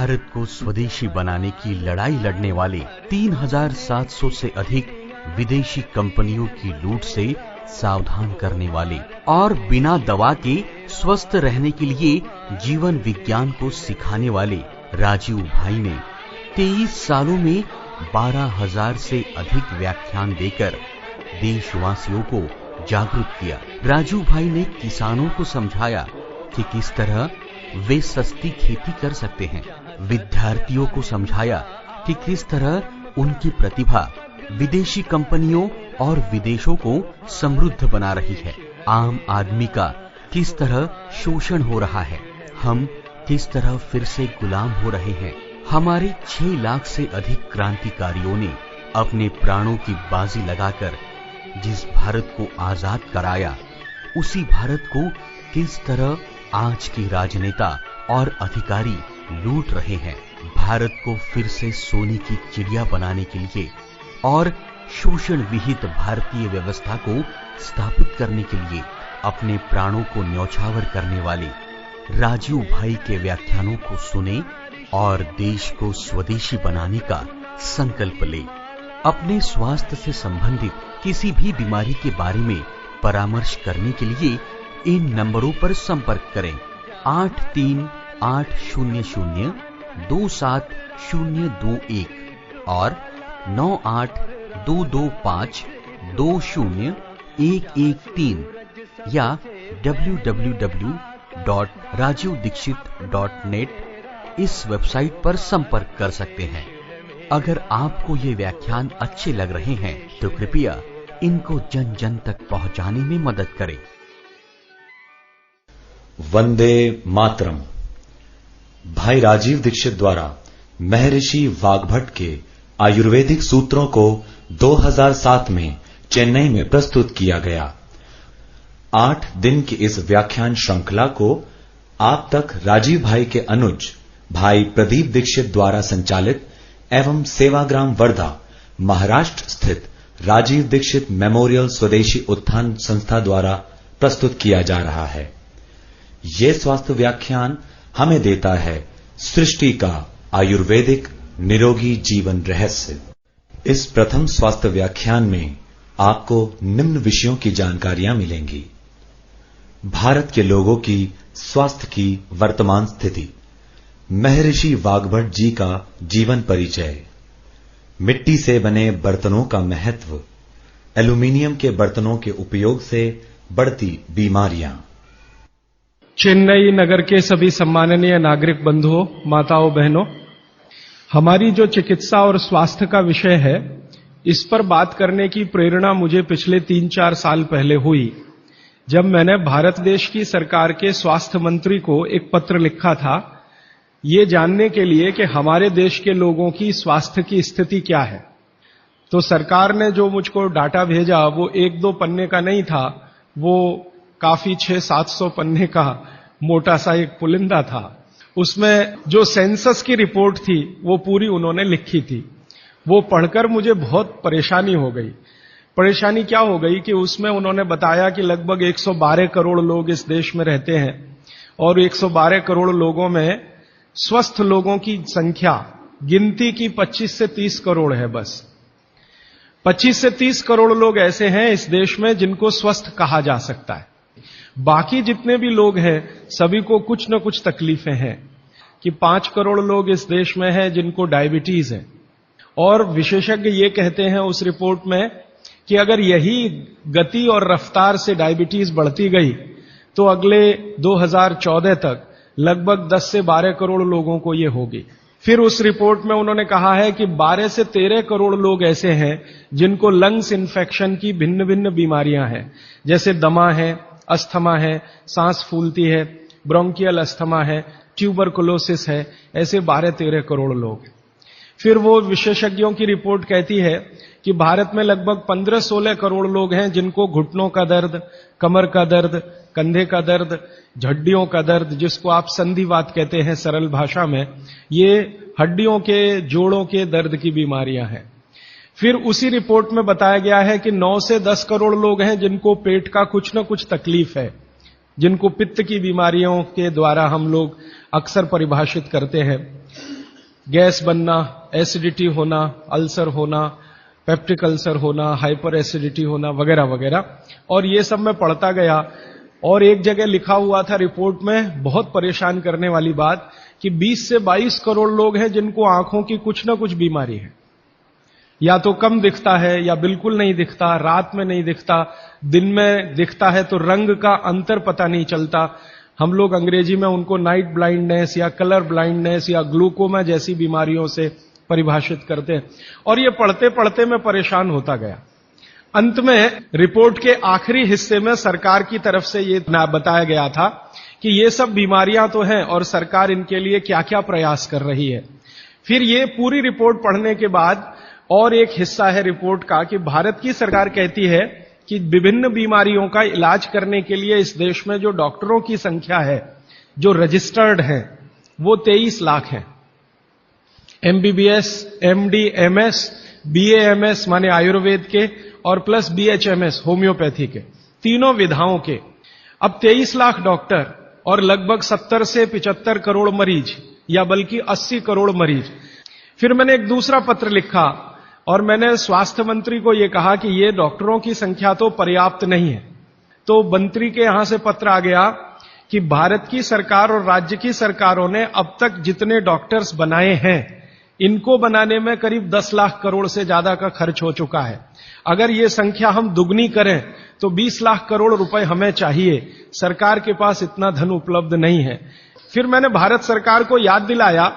भारत को स्वदेशी बनाने की लड़ाई लड़ने वाले 3700 से अधिक विदेशी कंपनियों की लूट से सावधान करने वाले और बिना दवा के स्वस्थ रहने के लिए जीवन विज्ञान को सिखाने वाले राजीव भाई ने 23 सालों में 12,000 से अधिक व्याख्यान देकर देशवासियों को जागरूक किया। राजीव भाई ने किसानों को समझाया कि किस तरह वे सस्ती खेती कर सकते हैं। विद्यार्थियों को समझाया कि किस तरह उनकी प्रतिभा विदेशी कंपनियों और विदेशों को समृद्ध बना रही है। आम आदमी का किस तरह शोषण हो रहा है, हम किस तरह फिर से गुलाम हो रहे हैं। हमारे 6 लाख से अधिक क्रांतिकारियों ने अपने प्राणों की बाजी लगाकर जिस भारत को आजाद कराया, उसी भारत को किस तरह आज के राजनेता और अधिकारी लूट रहे हैं। भारत को फिर से सोने की चिड़िया बनाने के लिए और शोषण विहित भारतीय व्यवस्था को स्थापित करने के लिए अपने प्राणों को न्यौछावर करने वाले राजीव भाई के व्याख्यानों को सुने और देश को स्वदेशी बनाने का संकल्प ले। अपने स्वास्थ्य से संबंधित किसी भी बीमारी के बारे में परामर्श करने के लिए इन नंबरों पर संपर्क करें। 8380027021 और 9822520113 या www.rajivdikshit.net इस वेबसाइट पर संपर्क कर सकते हैं। अगर आपको ये व्याख्यान अच्छे लग रहे हैं तो कृपया इनको जन जन तक पहुंचाने में मदद करें। वंदे मातरम। भाई राजीव दीक्षित द्वारा महर्षि वाग्भट के आयुर्वेदिक सूत्रों को 2007 में चेन्नई में प्रस्तुत किया गया। 8 दिन की इस व्याख्यान श्रृंखला को आप तक राजीव भाई के अनुज भाई प्रदीप दीक्षित द्वारा संचालित एवं सेवाग्राम वर्धा महाराष्ट्र स्थित राजीव दीक्षित मेमोरियल स्वदेशी उत्थान संस्था द्वारा प्रस्तुत किया जा रहा है। ये स्वास्थ्य व्याख्यान हमें देता है सृष्टि का आयुर्वेदिक निरोगी जीवन रहस्य। इस प्रथम स्वास्थ्य व्याख्यान में आपको निम्न विषयों की जानकारियां मिलेंगी। भारत के लोगों की स्वास्थ्य की वर्तमान स्थिति, महर्षि वाग्भट जी का जीवन परिचय, मिट्टी से बने बर्तनों का महत्व, एल्यूमीनियम के बर्तनों के उपयोग से बढ़ती बीमारियां। चेन्नई नगर के सभी सम्माननीय नागरिक बंधुओं, माताओं, बहनों, हमारी जो चिकित्सा और स्वास्थ्य का विषय है, इस पर बात करने की प्रेरणा मुझे पिछले 3-4 साल पहले हुई, जब मैंने भारत देश की सरकार के स्वास्थ्य मंत्री को एक पत्र लिखा था, ये जानने के लिए कि हमारे देश के लोगों की स्वास्थ्य की स्थिति क्या है। तो सरकार ने जो मुझको डाटा भेजा वो 1-2 पन्ने का नहीं था, वो काफी 600-700 पन्ने का मोटा सा एक पुलिंदा था। उसमें जो सेंसस की रिपोर्ट थी वो पूरी उन्होंने लिखी थी। वो पढ़कर मुझे बहुत परेशानी हो गई। परेशानी क्या हो गई कि उसमें उन्होंने बताया कि लगभग 112 करोड़ लोग इस देश में रहते हैं और 112 करोड़ लोगों में स्वस्थ लोगों की संख्या गिनती की 25 से 30 करोड़ है। बस 25 से 30 करोड़ लोग ऐसे हैं इस देश में जिनको स्वस्थ कहा जा सकता है। बाकी जितने भी लोग हैं सभी को कुछ न कुछ तकलीफें हैं। कि 5 करोड़ लोग इस देश में हैं जिनको डायबिटीज है, और विशेषज्ञ ये कहते हैं उस रिपोर्ट में कि अगर यही गति और रफ्तार से डायबिटीज बढ़ती गई तो अगले 2014 तक लगभग 10 से 12 करोड़ लोगों को ये होगी। फिर उस रिपोर्ट में उन्होंने कहा है कि 12 से 13 करोड़ लोग ऐसे हैं जिनको लंग्स इन्फेक्शन की भिन्न भिन्न बीमारियां हैं, जैसे दमा है, अस्थमा है, सांस फूलती है, ब्रोंकियल अस्थमा है, ट्यूबरकुलोसिस है, ऐसे 12-13 करोड़ लोग। फिर वो विशेषज्ञों की रिपोर्ट कहती है कि भारत में लगभग 15-16 करोड़ लोग हैं जिनको घुटनों का दर्द, कमर का दर्द, कंधे का दर्द, हड्डियों का दर्द, जिसको आप संधिवात कहते हैं सरल भाषा में, ये हड्डियों के जोड़ों के दर्द की बीमारियां हैं। फिर उसी रिपोर्ट में बताया गया है कि 9 से 10 करोड़ लोग हैं जिनको पेट का कुछ न कुछ तकलीफ है, जिनको पित्त की बीमारियों के द्वारा हम लोग अक्सर परिभाषित करते हैं। गैस बनना, एसिडिटी होना, अल्सर होना, पेप्टिक अल्सर होना, हाइपर एसिडिटी होना वगैरह वगैरह। और ये सब मैं पढ़ता गया और एक जगह लिखा हुआ था रिपोर्ट में, बहुत परेशान करने वाली बात, कि 20 से 22 करोड़ लोग हैं जिनको आंखों की कुछ ना कुछ बीमारी है। या तो कम दिखता है या बिल्कुल नहीं दिखता, रात में नहीं दिखता, दिन में दिखता है तो रंग का अंतर पता नहीं चलता। हम लोग अंग्रेजी में उनको नाइट ब्लाइंडनेस या कलर ब्लाइंडनेस या ग्लूकोमा जैसी बीमारियों से परिभाषित करते हैं। और ये पढ़ते पढ़ते मैं परेशान होता गया। अंत में रिपोर्ट के आखिरी हिस्से में सरकार की तरफ से ये बताया गया था कि ये सब बीमारियां तो हैं और सरकार इनके लिए क्या क्या प्रयास कर रही है। फिर ये पूरी रिपोर्ट पढ़ने के बाद और एक हिस्सा है रिपोर्ट का कि भारत की सरकार कहती है कि विभिन्न बीमारियों का इलाज करने के लिए इस देश में जो डॉक्टरों की संख्या है, जो रजिस्टर्ड हैं, वो 23 लाख हैं। एमबीबीएस, एमडी, एमएस, बीएएमएस माने आयुर्वेद के और प्लस बीएचएमएस होम्योपैथी के, तीनों विधाओं के। अब 23 लाख डॉक्टर और लगभग 70 से 75 करोड़ मरीज, या बल्कि 80 करोड़ मरीज। फिर मैंने एक दूसरा पत्र लिखा और मैंने स्वास्थ्य मंत्री को यह कहा कि ये डॉक्टरों की संख्या तो पर्याप्त नहीं है। तो मंत्री के यहां से पत्र आ गया कि भारत की सरकार और राज्य की सरकारों ने अब तक जितने डॉक्टर्स बनाए हैं, इनको बनाने में करीब 10 लाख करोड़ से ज्यादा का खर्च हो चुका है। अगर ये संख्या हम दुगनी करें तो 20 लाख करोड़ रुपए हमें चाहिए। सरकार के पास इतना धन उपलब्ध नहीं है। फिर मैंने भारत सरकार को याद दिलाया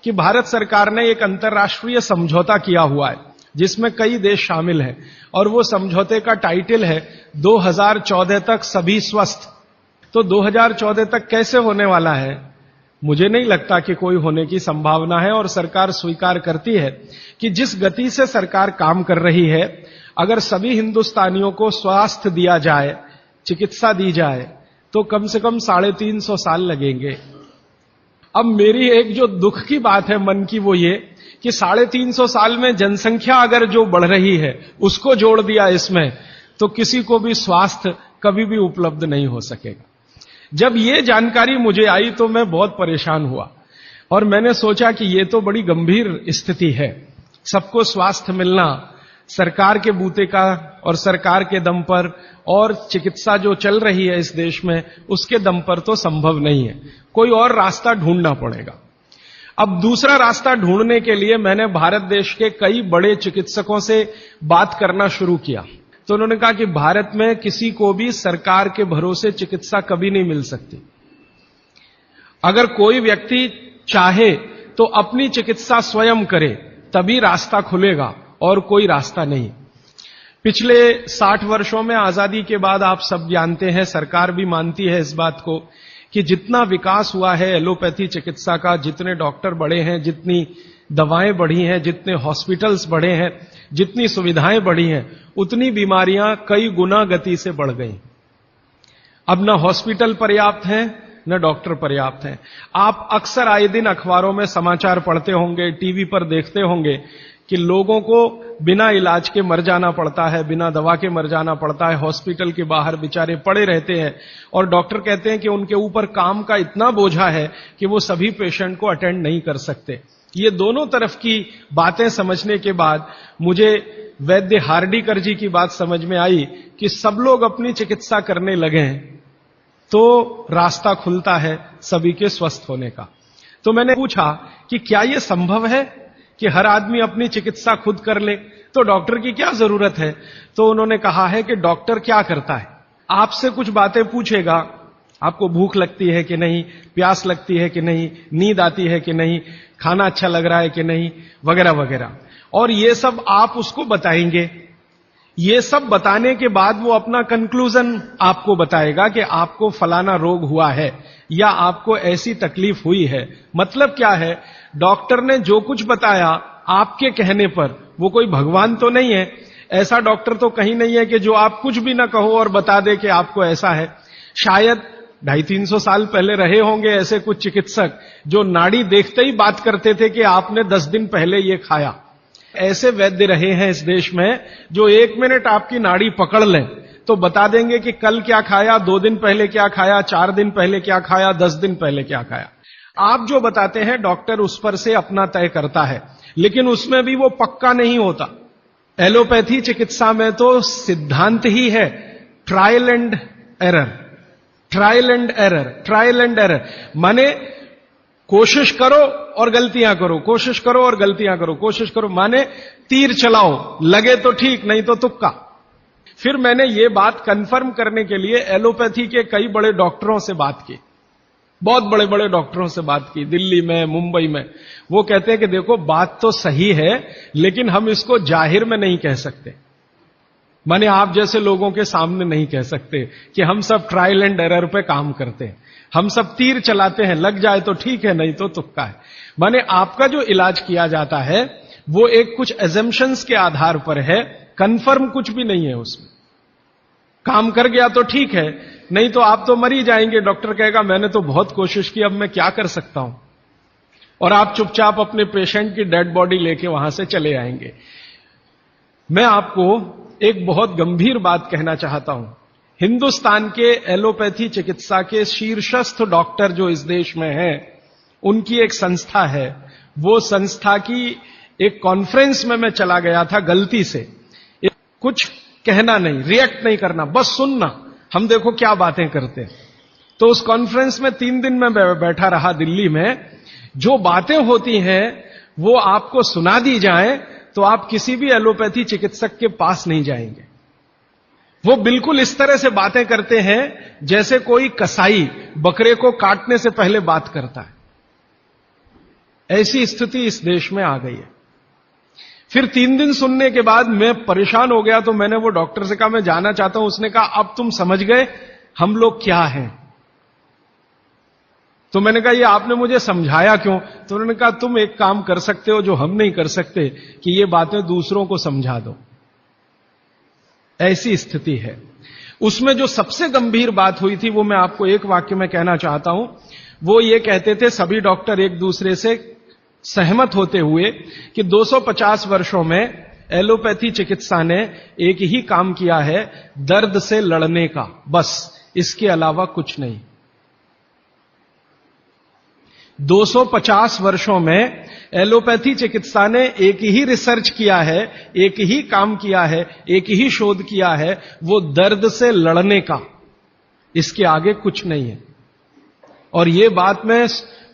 कि भारत सरकार ने एक अंतर्राष्ट्रीय समझौता किया हुआ है जिसमें कई देश शामिल हैं, और वो समझौते का टाइटल है 2014 तक सभी स्वस्थ। तो 2014 तक कैसे होने वाला है? मुझे नहीं लगता कि कोई होने की संभावना है। और सरकार स्वीकार करती है कि जिस गति से सरकार काम कर रही है, अगर सभी हिंदुस्तानियों को स्वास्थ्य दिया जाए, चिकित्सा दी जाए, तो कम से कम 350 साल लगेंगे। अब मेरी एक जो दुख की बात है मन की, वो ये कि 350 साल में जनसंख्या अगर जो बढ़ रही है उसको जोड़ दिया इसमें, तो किसी को भी स्वास्थ्य कभी भी उपलब्ध नहीं हो सकेगा। जब ये जानकारी मुझे आई तो मैं बहुत परेशान हुआ और मैंने सोचा कि ये तो बड़ी गंभीर स्थिति है। सबको स्वास्थ्य मिलना सरकार के बूते का और सरकार के दम पर, और चिकित्सा जो चल रही है इस देश में उसके दम पर तो संभव नहीं है। कोई और रास्ता ढूंढना पड़ेगा। अब दूसरा रास्ता ढूंढने के लिए मैंने भारत देश के कई बड़े चिकित्सकों से बात करना शुरू किया। तो उन्होंने कहा कि भारत में किसी को भी सरकार के भरोसे चिकित्सा कभी नहीं मिल सकती। अगर कोई व्यक्ति चाहे तो अपनी चिकित्सा स्वयं करे, तभी रास्ता खुलेगा, और कोई रास्ता नहीं। पिछले 60 वर्षों में आजादी के बाद आप सब जानते हैं, सरकार भी मानती है इस बात को, कि जितना विकास हुआ है एलोपैथी चिकित्सा का, जितने डॉक्टर बढ़े हैं, जितनी दवाएं बढ़ी हैं, जितने हॉस्पिटल्स बढ़े हैं, जितनी सुविधाएं बढ़ी हैं, उतनी बीमारियां कई गुना गति से बढ़ गई। अब न हॉस्पिटल पर्याप्त हैं, न डॉक्टर पर्याप्त हैं। आप अक्सर आए दिन अखबारों में समाचार पढ़ते होंगे, टीवी पर देखते होंगे कि लोगों को बिना इलाज के मर जाना पड़ता है, बिना दवा के मर जाना पड़ता है। हॉस्पिटल के बाहर बेचारे पड़े रहते हैं और डॉक्टर कहते हैं कि उनके ऊपर काम का इतना बोझा है कि वो सभी पेशेंट को अटेंड नहीं कर सकते। ये दोनों तरफ की बातें समझने के बाद मुझे वैद्य हार्डीकर जी की बात समझ में आई कि सब लोग अपनी चिकित्सा करने लगे हैं तो रास्ता खुलता है सभी के स्वस्थ होने का। तो मैंने पूछा कि क्या यह संभव है कि हर आदमी अपनी चिकित्सा खुद कर ले, तो डॉक्टर की क्या जरूरत है? तो उन्होंने कहा है कि डॉक्टर क्या करता है, आपसे कुछ बातें पूछेगा, आपको भूख लगती है कि नहीं, प्यास लगती है कि नहीं, नींद आती है कि नहीं, खाना अच्छा लग रहा है कि नहीं, वगैरह वगैरह, और ये सब आप उसको बताएंगे। ये सब बताने के बाद वो अपना कंक्लूजन आपको बताएगा कि आपको फलाना रोग हुआ है या आपको ऐसी तकलीफ हुई है। मतलब क्या है, डॉक्टर ने जो कुछ बताया आपके कहने पर, वो कोई भगवान तो नहीं है, ऐसा डॉक्टर तो कहीं नहीं है कि जो आप कुछ भी ना कहो और बता दे कि आपको ऐसा है। शायद 250-300 साल पहले रहे होंगे ऐसे कुछ चिकित्सक जो नाड़ी देखते ही बात करते थे कि आपने 10 दिन पहले ये खाया। ऐसे वैद्य रहे हैं इस देश में जो 1 मिनट आपकी नाड़ी पकड़ लें तो बता देंगे कि कल क्या खाया, 2 दिन पहले क्या खाया, 4 दिन पहले क्या खाया, 10 दिन पहले क्या खाया। आप जो बताते हैं डॉक्टर उस पर से अपना तय करता है, लेकिन उसमें भी वो पक्का नहीं होता। एलोपैथी चिकित्सा में तो सिद्धांत ही है trial and error, trial and error, trial and error. माने कोशिश करो और गलतियां करो, कोशिश करो और गलतियां करो, कोशिश करो, माने तीर चलाओ, लगे तो ठीक, नहीं तो तुक्का। फिर मैंने ये बात कंफर्म करने के लिए एलोपैथी के कई बड़े डॉक्टरों से बात की, बहुत बड़े बड़े डॉक्टरों से बात की, दिल्ली में, मुंबई में। वो कहते हैं कि देखो बात तो सही है, लेकिन हम इसको जाहिर में नहीं कह सकते, माने आप जैसे लोगों के सामने नहीं कह सकते कि हम सब ट्रायल एंड एरर पे काम करते हैं, हम सब तीर चलाते हैं, लग जाए तो ठीक है, नहीं तो तुक्का है। माने आपका जो इलाज किया जाता है वो एक कुछ एजम्पशंस के आधार पर है, कंफर्म कुछ भी नहीं है उसमें। काम कर गया तो ठीक है, नहीं तो आप तो मर ही जाएंगे। डॉक्टर कहेगा मैंने तो बहुत कोशिश की, अब मैं क्या कर सकता हूं, और आप चुपचाप अपने पेशेंट की डेड बॉडी लेके वहां से चले आएंगे। मैं आपको एक बहुत गंभीर बात कहना चाहता हूं। हिंदुस्तान के एलोपैथी चिकित्सा के शीर्षस्थ डॉक्टर जो इस देश में हैं, उनकी एक संस्था है। वो संस्था की एक कॉन्फ्रेंस में मैं चला गया था गलती से। कुछ कहना नहीं, रिएक्ट नहीं करना, बस सुनना, हम देखो क्या बातें करते हैं। तो उस कॉन्फ्रेंस में 3 दिन में बैठा रहा दिल्ली में। जो बातें होती हैं वो आपको सुना दी जाए तो आप किसी भी एलोपैथी चिकित्सक के पास नहीं जाएंगे। वो बिल्कुल इस तरह से बातें करते हैं जैसे कोई कसाई बकरे को काटने से पहले बात करता है। ऐसी स्थिति इस देश में आ गई है। फिर 3 दिन सुनने के बाद मैं परेशान हो गया, तो मैंने वो डॉक्टर से कहा मैं जाना चाहता हूं। उसने कहा अब तुम समझ गए हम लोग क्या हैं। तो मैंने कहा ये आपने मुझे समझाया क्यों? तो उन्होंने कहा तुम एक काम कर सकते हो जो हम नहीं कर सकते, कि ये बातें दूसरों को समझा दो। ऐसी स्थिति है। उसमें जो सबसे गंभीर बात हुई थी वो मैं आपको एक वाक्य में कहना चाहता हूं। वो ये कहते थे, सभी डॉक्टर एक दूसरे से सहमत होते हुए, कि 250 वर्षों में एलोपैथी चिकित्सा ने एक ही काम किया है, दर्द से लड़ने का, बस, इसके अलावा कुछ नहीं। 250 वर्षों में एलोपैथी चिकित्सा ने एक ही रिसर्च किया है, एक ही काम किया है, एक ही शोध किया है, वो दर्द से लड़ने का, इसके आगे कुछ नहीं है। और ये बात मैं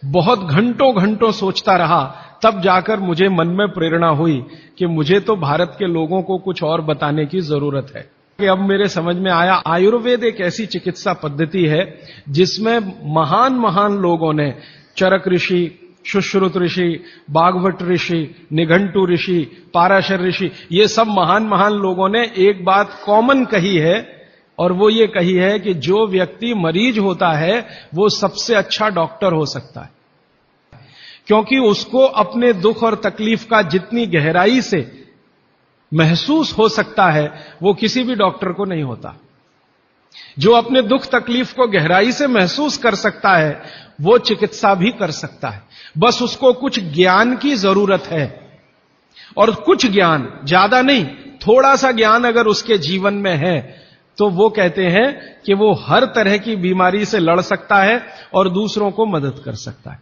बहुत घंटों घंटों सोचता रहा, तब जाकर मुझे मन में प्रेरणा हुई कि मुझे तो भारत के लोगों को कुछ और बताने की जरूरत है। कि अब मेरे समझ में आया, आयुर्वेद एक ऐसी चिकित्सा पद्धति है जिसमें महान महान लोगों ने, चरक ऋषि, सुश्रुत ऋषि, बागभट्ट ऋषि, निघंटु ऋषि, पाराशर ऋषि, ये सब महान महान लोगों ने एक बात कॉमन कही है, और वो ये कही है कि जो व्यक्ति मरीज होता है वो सबसे अच्छा डॉक्टर हो सकता है, क्योंकि उसको अपने दुख और तकलीफ का जितनी गहराई से महसूस हो सकता है वो किसी भी डॉक्टर को नहीं होता। जो अपने दुख तकलीफ को गहराई से महसूस कर सकता है वो चिकित्सा भी कर सकता है, बस उसको कुछ ज्ञान की जरूरत है। और कुछ ज्ञान, ज्यादा नहीं, थोड़ा सा ज्ञान अगर उसके जीवन में है तो वो कहते हैं कि वो हर तरह की बीमारी से लड़ सकता है और दूसरों को मदद कर सकता है।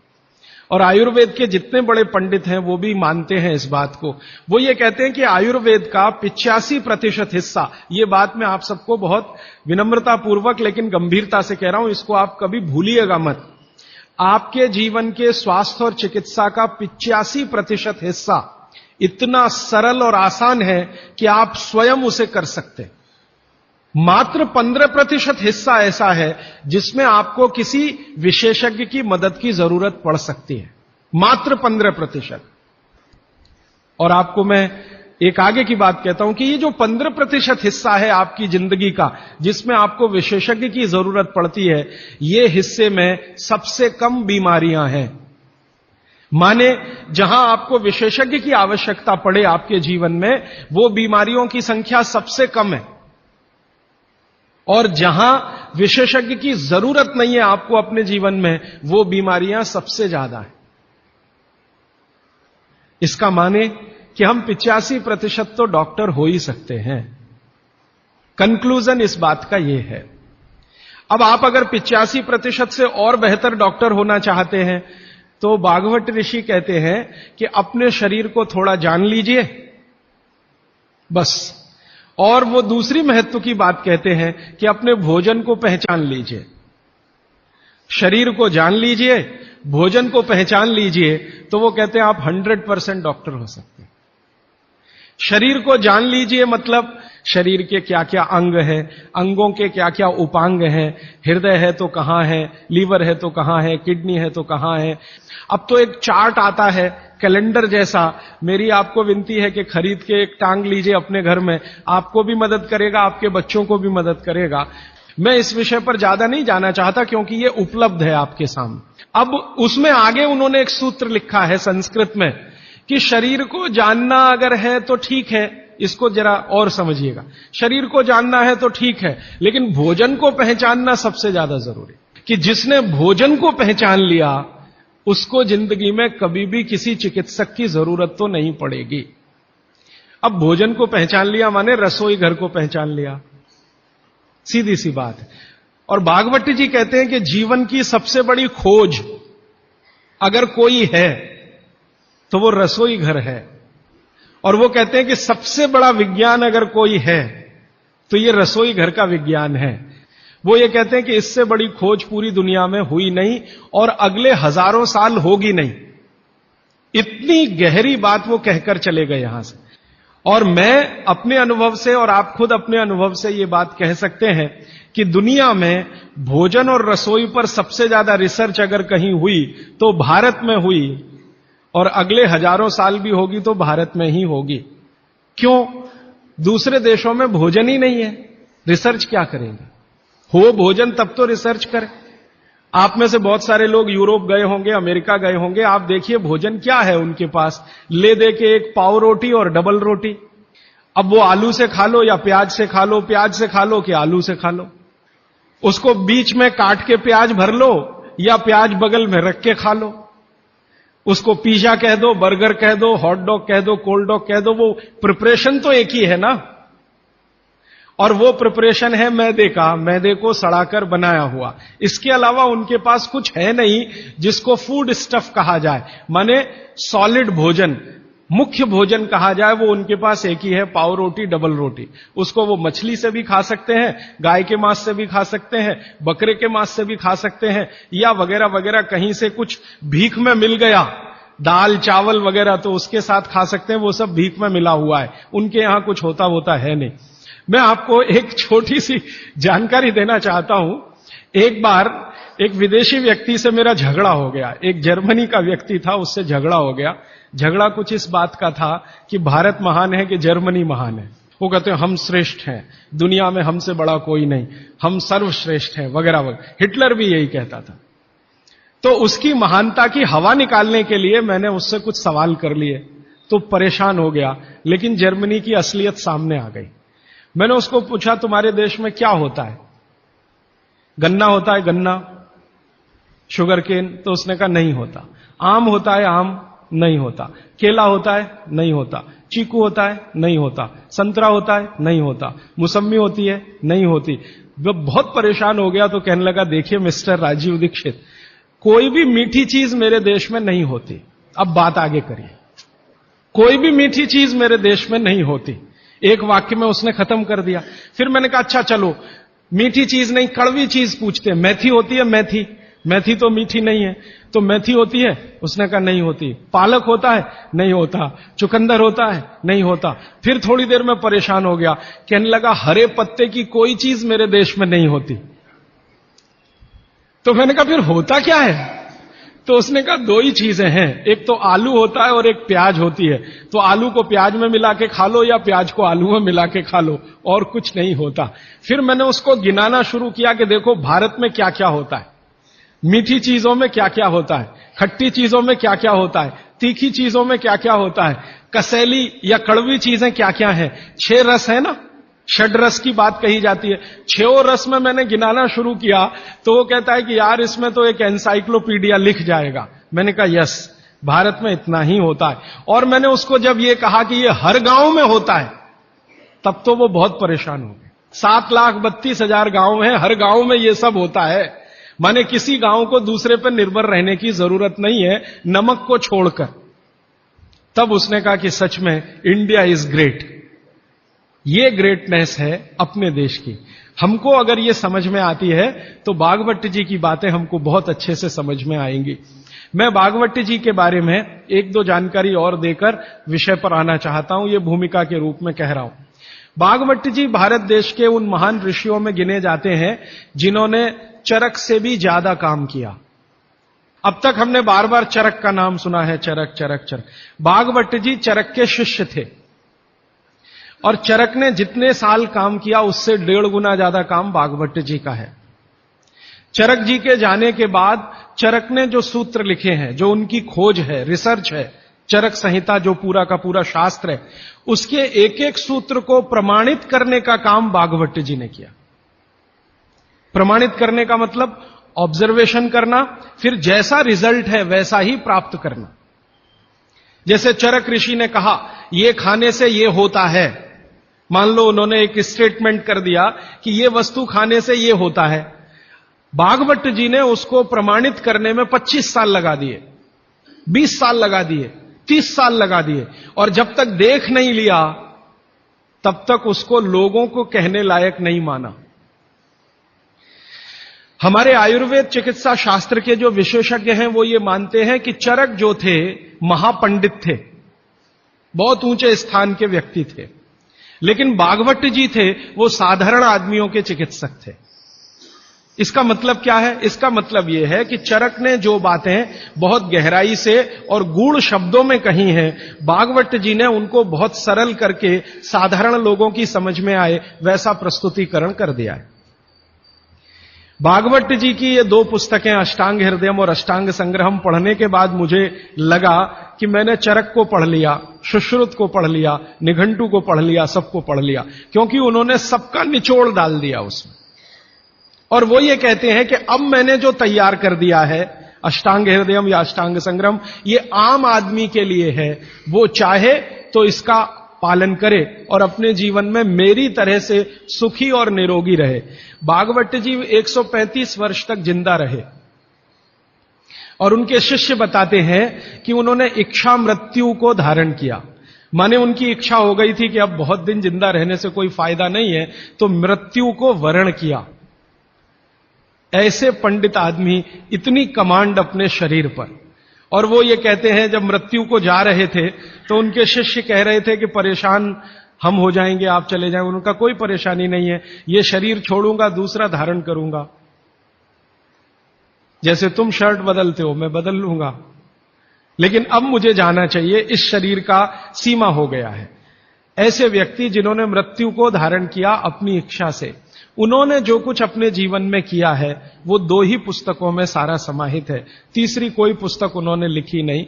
और आयुर्वेद के जितने बड़े पंडित हैं वो भी मानते हैं इस बात को। वो ये कहते हैं कि आयुर्वेद का 85% हिस्सा, ये बात मैं आप सबको बहुत विनम्रता पूर्वक लेकिन गंभीरता से कह रहा हूं, इसको आप कभी भूलिएगा मत। आपके जीवन के स्वास्थ्य और चिकित्सा का 85% हिस्सा इतना सरल और आसान है कि आप स्वयं उसे कर सकते। मात्र 15% हिस्सा ऐसा है जिसमें आपको किसी विशेषज्ञ की मदद की जरूरत पड़ सकती है, मात्र 15%। और आपको मैं एक आगे की बात कहता हूं कि ये जो 15% हिस्सा है आपकी जिंदगी का जिसमें आपको विशेषज्ञ की जरूरत पड़ती है, ये हिस्से में सबसे कम बीमारियां हैं। माने जहां आपको विशेषज्ञ की आवश्यकता पड़े आपके जीवन में, वो बीमारियों की संख्या सबसे कम है, और जहां विशेषज्ञ की जरूरत नहीं है आपको अपने जीवन में, वो बीमारियां सबसे ज्यादा हैं। इसका माने कि हम 85% तो डॉक्टर हो ही सकते हैं। कंक्लूजन इस बात का यह है। अब आप अगर 85% से और बेहतर डॉक्टर होना चाहते हैं तो भागवत ऋषि कहते हैं कि अपने शरीर को थोड़ा जान लीजिए बस। और वो दूसरी महत्व की बात कहते हैं कि अपने भोजन को पहचान लीजिए। शरीर को जान लीजिए, भोजन को पहचान लीजिए, तो वो कहते हैं आप 100% डॉक्टर हो सकते हैं। शरीर को जान लीजिए मतलब शरीर के क्या क्या अंग हैं, अंगों के क्या क्या उपांग हैं, हृदय है तो कहां है, लीवर है तो कहां है, किडनी है तो कहां है। अब तो एक चार्ट आता है कैलेंडर जैसा, मेरी आपको विनती है कि खरीद के एक टांग लीजिए अपने घर में, आपको भी मदद करेगा, आपके बच्चों को भी मदद करेगा। मैं इस विषय पर ज्यादा नहीं जाना चाहता क्योंकि ये उपलब्ध है आपके सामने। अब उसमें आगे उन्होंने एक सूत्र लिखा है संस्कृत में कि शरीर को जानना अगर है तो ठीक है, इसको जरा और समझिएगा। शरीर को जानना है तो ठीक है, लेकिन भोजन को पहचानना सबसे ज्यादा जरूरी, कि जिसने भोजन को पहचान लिया उसको जिंदगी में कभी भी किसी चिकित्सक की जरूरत तो नहीं पड़ेगी। अब भोजन को पहचान लिया माने रसोई घर को पहचान लिया, सीधी सी बात है। और भागवत जी कहते हैं कि जीवन की सबसे बड़ी खोज अगर कोई है तो वो रसोई घर है। और वो कहते हैं कि सबसे बड़ा विज्ञान अगर कोई है तो ये रसोई घर का विज्ञान है। वो ये कहते हैं कि इससे बड़ी खोज पूरी दुनिया में हुई नहीं और अगले हजारों साल होगी नहीं। इतनी गहरी बात वो कहकर चले गए यहां से। और मैं अपने अनुभव से और आप खुद अपने अनुभव से ये बात कह सकते हैं कि दुनिया में भोजन और रसोई पर सबसे ज्यादा रिसर्च अगर कहीं हुई तो भारत में हुई, और अगले हजारों साल भी होगी तो भारत में ही होगी। क्यों? दूसरे देशों में भोजन ही नहीं है, रिसर्च क्या करेंगे? हो भोजन तब तो रिसर्च करें। आप में से बहुत सारे लोग यूरोप गए होंगे, अमेरिका गए होंगे, आप देखिए भोजन क्या है उनके पास, ले दे के एक पाव रोटी और डबल रोटी। अब वो आलू से खा लो या प्याज से खा लो, प्याज से खा लो कि आलू से खा लो, उसको बीच में काट के प्याज भर लो या प्याज बगल में रख के खा लो, उसको पिज्जा कह दो, बर्गर कह दो, हॉट डॉग कह दो, कोल्ड डॉग कह दो, वो प्रिपरेशन तो एक ही है ना। और वो प्रिपरेशन है मैदे का, मैदे को सड़ाकर बनाया हुआ। इसके अलावा उनके पास कुछ है नहीं जिसको फूड स्टफ कहा जाए, माने सॉलिड भोजन, मुख्य भोजन कहा जाए, वो उनके पास एक ही है, पाव रोटी डबल रोटी। उसको वो मछली से भी खा सकते हैं, गाय के मांस से भी खा सकते हैं, बकरे के मांस से भी खा सकते हैं, या वगैरह वगैरह कहीं से कुछ भीख में मिल गया, दाल चावल वगैरह, तो उसके साथ खा सकते हैं, वो सब भीख में मिला हुआ है, उनके यहां कुछ होता है नहीं। मैं आपको एक छोटी सी जानकारी देना चाहता हूं। एक बार एक विदेशी व्यक्ति से मेरा झगड़ा हो गया, एक जर्मनी का व्यक्ति था, उससे झगड़ा हो गया। झगड़ा कुछ इस बात का था कि भारत महान है कि जर्मनी महान है। वो कहते हैं हम श्रेष्ठ हैं, दुनिया में हमसे बड़ा कोई नहीं, हम सर्वश्रेष्ठ हैं वगैरह वगैरह। हिटलर भी यही कहता था। तो उसकी महानता की हवा निकालने के लिए मैंने उससे कुछ सवाल कर लिए तो परेशान हो गया, लेकिन जर्मनी की असलियत सामने आ गई। मैंने उसको पूछा तुम्हारे देश में क्या होता है? गन्ना होता है, गन्ना, शुगर केन? तो उसने कहा नहीं होता। आम होता है? आम नहीं होता। केला होता है? नहीं होता। चीकू होता है? नहीं होता। संतरा होता है? नहीं होता। मौसम्मी होती है? नहीं होती। वो बहुत परेशान हो गया तो कहने लगा देखिए मिस्टर राजीव दीक्षित, कोई भी मीठी चीज मेरे देश में नहीं होती। अब बात आगे करिए। कोई भी मीठी चीज मेरे देश में नहीं होती। एक वाक्य में उसने खत्म कर दिया। फिर मैंने कहा अच्छा चलो मीठी चीज नहीं, कड़वी चीज पूछते हैं। मेथी होती है? मेथी? मेथी तो मीठी नहीं है। तो मेथी होती है? उसने कहा नहीं होती। पालक होता है? नहीं होता। चुकंदर होता है? नहीं होता। फिर थोड़ी देर में परेशान हो गया, कहने लगा हरे पत्ते की कोई चीज मेरे देश में नहीं होती। तो मैंने कहा फिर होता क्या है? तो उसने कहा दो ही चीजें हैं, एक तो आलू होता है और एक प्याज होती है। तो आलू को प्याज में मिला के खा लो या प्याज को आलू में मिला के खा लो, और कुछ नहीं होता। फिर मैंने उसको गिनाना शुरू किया कि देखो भारत में क्या क्या होता है, मीठी चीजों में क्या क्या होता है, खट्टी चीजों में क्या क्या होता है, तीखी चीजों में क्या क्या होता है, कसैली या कड़वी चीजें क्या क्या है। 6 रस है ना, षड रस की बात कही जाती है। 6 रस में मैंने गिनाना शुरू किया तो वो कहता है कि यार इसमें तो एक एनसाइक्लोपीडिया लिख जाएगा। मैंने कहा यस, भारत में इतना ही होता है। और मैंने उसको जब ये कहा कि ये हर गांव में होता है, तब तो वो बहुत परेशान हो गए। 7,32,000 गांव हैं, हर गांव में ये सब होता है। माने किसी गांव को दूसरे पर निर्भर रहने की जरूरत नहीं है, नमक को छोड़कर। तब उसने कहा कि सच में इंडिया इज ग्रेट। ये ग्रेटनेस है अपने देश की। हमको अगर ये समझ में आती है तो बागभट्ट जी की बातें हमको बहुत अच्छे से समझ में आएंगी। मैं बागभट्ट जी के बारे में एक दो जानकारी और देकर विषय पर आना चाहता हूं, ये भूमिका के रूप में कह रहा हूं। बागभट्ट जी भारत देश के उन महान ऋषियों में गिने जाते हैं जिन्होंने चरक से भी ज्यादा काम किया। अब तक हमने बार बार चरक का नाम सुना है, चरक चरक चरक। बागभट्ट जी चरक के शिष्य थे और चरक ने जितने साल काम किया उससे 1.5 गुना ज्यादा काम बागभट्ट जी का है। चरक जी के जाने के बाद चरक ने जो सूत्र लिखे हैं, जो उनकी खोज है, रिसर्च है, चरक संहिता जो पूरा का पूरा शास्त्र है, उसके एक एक सूत्र को प्रमाणित करने का काम बागभट्ट जी ने किया। प्रमाणित करने का मतलब ऑब्जर्वेशन करना, फिर जैसा रिजल्ट है वैसा ही प्राप्त करना। जैसे चरक ऋषि ने कहा ये खाने से ये होता है, मान लो उन्होंने एक स्टेटमेंट कर दिया कि ये वस्तु खाने से ये होता है। बागभट्ट जी ने उसको प्रमाणित करने में 25 साल लगा दिए, 20 साल लगा दिए, 30 साल लगा दिए, और जब तक देख नहीं लिया तब तक उसको लोगों को कहने लायक नहीं माना। हमारे आयुर्वेद चिकित्सा शास्त्र के जो विशेषज्ञ हैं वो ये मानते हैं कि चरक जो थे महापंडित थे, बहुत ऊंचे स्थान के व्यक्ति थे, लेकिन बागभट्ट जी थे वो साधारण आदमियों के चिकित्सक थे। इसका मतलब क्या है? इसका मतलब यह है कि चरक ने जो बातें बहुत गहराई से और गूढ़ शब्दों में कही हैं, बागभट्ट जी ने उनको बहुत सरल करके साधारण लोगों की समझ में आए वैसा प्रस्तुतिकरण कर दिया है। बागभट्ट जी की ये 2 पुस्तकें अष्टांग हृदयम और अष्टांग संग्रहम पढ़ने के बाद मुझे लगा कि मैंने चरक को पढ़ लिया, सुश्रुत को पढ़ लिया, निघंटू को पढ़ लिया, सबको पढ़ लिया, क्योंकि उन्होंने सबका निचोड़ डाल दिया उसमें। और वो ये कहते हैं कि अब मैंने जो तैयार कर दिया है अष्टांग हृदयम या अष्टांग संग्रहम, ये आम आदमी के लिए है। वो चाहे तो इसका पालन करे और अपने जीवन में मेरी तरह से सुखी और निरोगी रहे। बागभट्ट जी 135 वर्ष तक जिंदा रहे और उनके शिष्य बताते हैं कि उन्होंने इच्छा मृत्यु को धारण किया। माने उनकी इच्छा हो गई थी कि अब बहुत दिन जिंदा रहने से कोई फायदा नहीं है, तो मृत्यु को वरण किया। ऐसे पंडित आदमी, इतनी कमांड अपने शरीर पर। और वो ये कहते हैं जब मृत्यु को जा रहे थे तो उनके शिष्य कह रहे थे कि परेशान हम हो जाएंगे, आप चले जाएंगे। उनका कोई परेशानी नहीं है, ये शरीर छोड़ूंगा दूसरा धारण करूंगा, जैसे तुम शर्ट बदलते हो मैं बदल लूंगा, लेकिन अब मुझे जाना चाहिए, इस शरीर का सीमा हो गया है। ऐसे व्यक्ति जिन्होंने मृत्यु को धारण किया अपनी इच्छा से, उन्होंने जो कुछ अपने जीवन में किया है वो 2 ही पुस्तकों में सारा समाहित है, तीसरी कोई पुस्तक उन्होंने लिखी नहीं।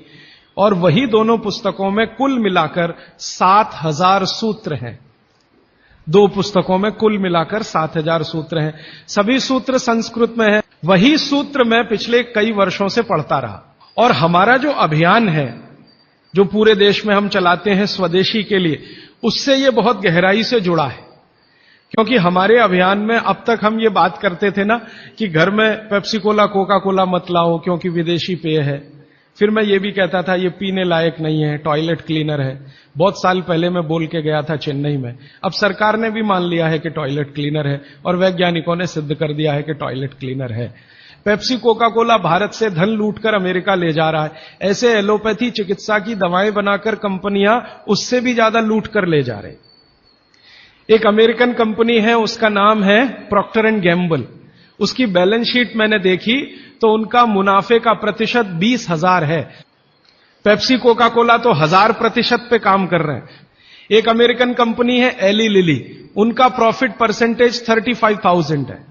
और वही दोनों पुस्तकों में कुल मिलाकर 7,000 सूत्र हैं। 2 पुस्तकों में कुल मिलाकर 7,000 सूत्र हैं। सभी सूत्र संस्कृत में हैं। वही सूत्र मैं पिछले कई वर्षों से पढ़ता रहा। और हमारा जो अभियान है जो पूरे देश में हम चलाते हैं स्वदेशी के लिए, उससे ये बहुत गहराई से जुड़ा है। क्योंकि हमारे अभियान में अब तक हम ये बात करते थे ना कि घर में पेप्सी कोला कोका कोला मत लाओ क्योंकि विदेशी पेय है। फिर मैं ये भी कहता था ये पीने लायक नहीं है, टॉयलेट क्लीनर है। बहुत साल पहले मैं बोल के गया था चेन्नई में। अब सरकार ने भी मान लिया है कि टॉयलेट क्लीनर है और वैज्ञानिकों ने सिद्ध कर दिया है कि टॉयलेट क्लीनर है। पेप्सी कोका कोला भारत से धन लूटकर अमेरिका ले जा रहा है। ऐसे एलोपैथी चिकित्सा की दवाएं बनाकर कंपनियां उससे भी ज्यादा लूट कर ले जा रहे। एक अमेरिकन कंपनी है, उसका नाम है प्रॉक्टर एंड गैम्बल। उसकी बैलेंस शीट मैंने देखी तो उनका मुनाफे का प्रतिशत 20,000 है। पेप्सी कोका कोला तो 1000% पे काम कर रहे हैं। एक अमेरिकन कंपनी है एली लिली, उनका प्रॉफिट परसेंटेज 35,000 है।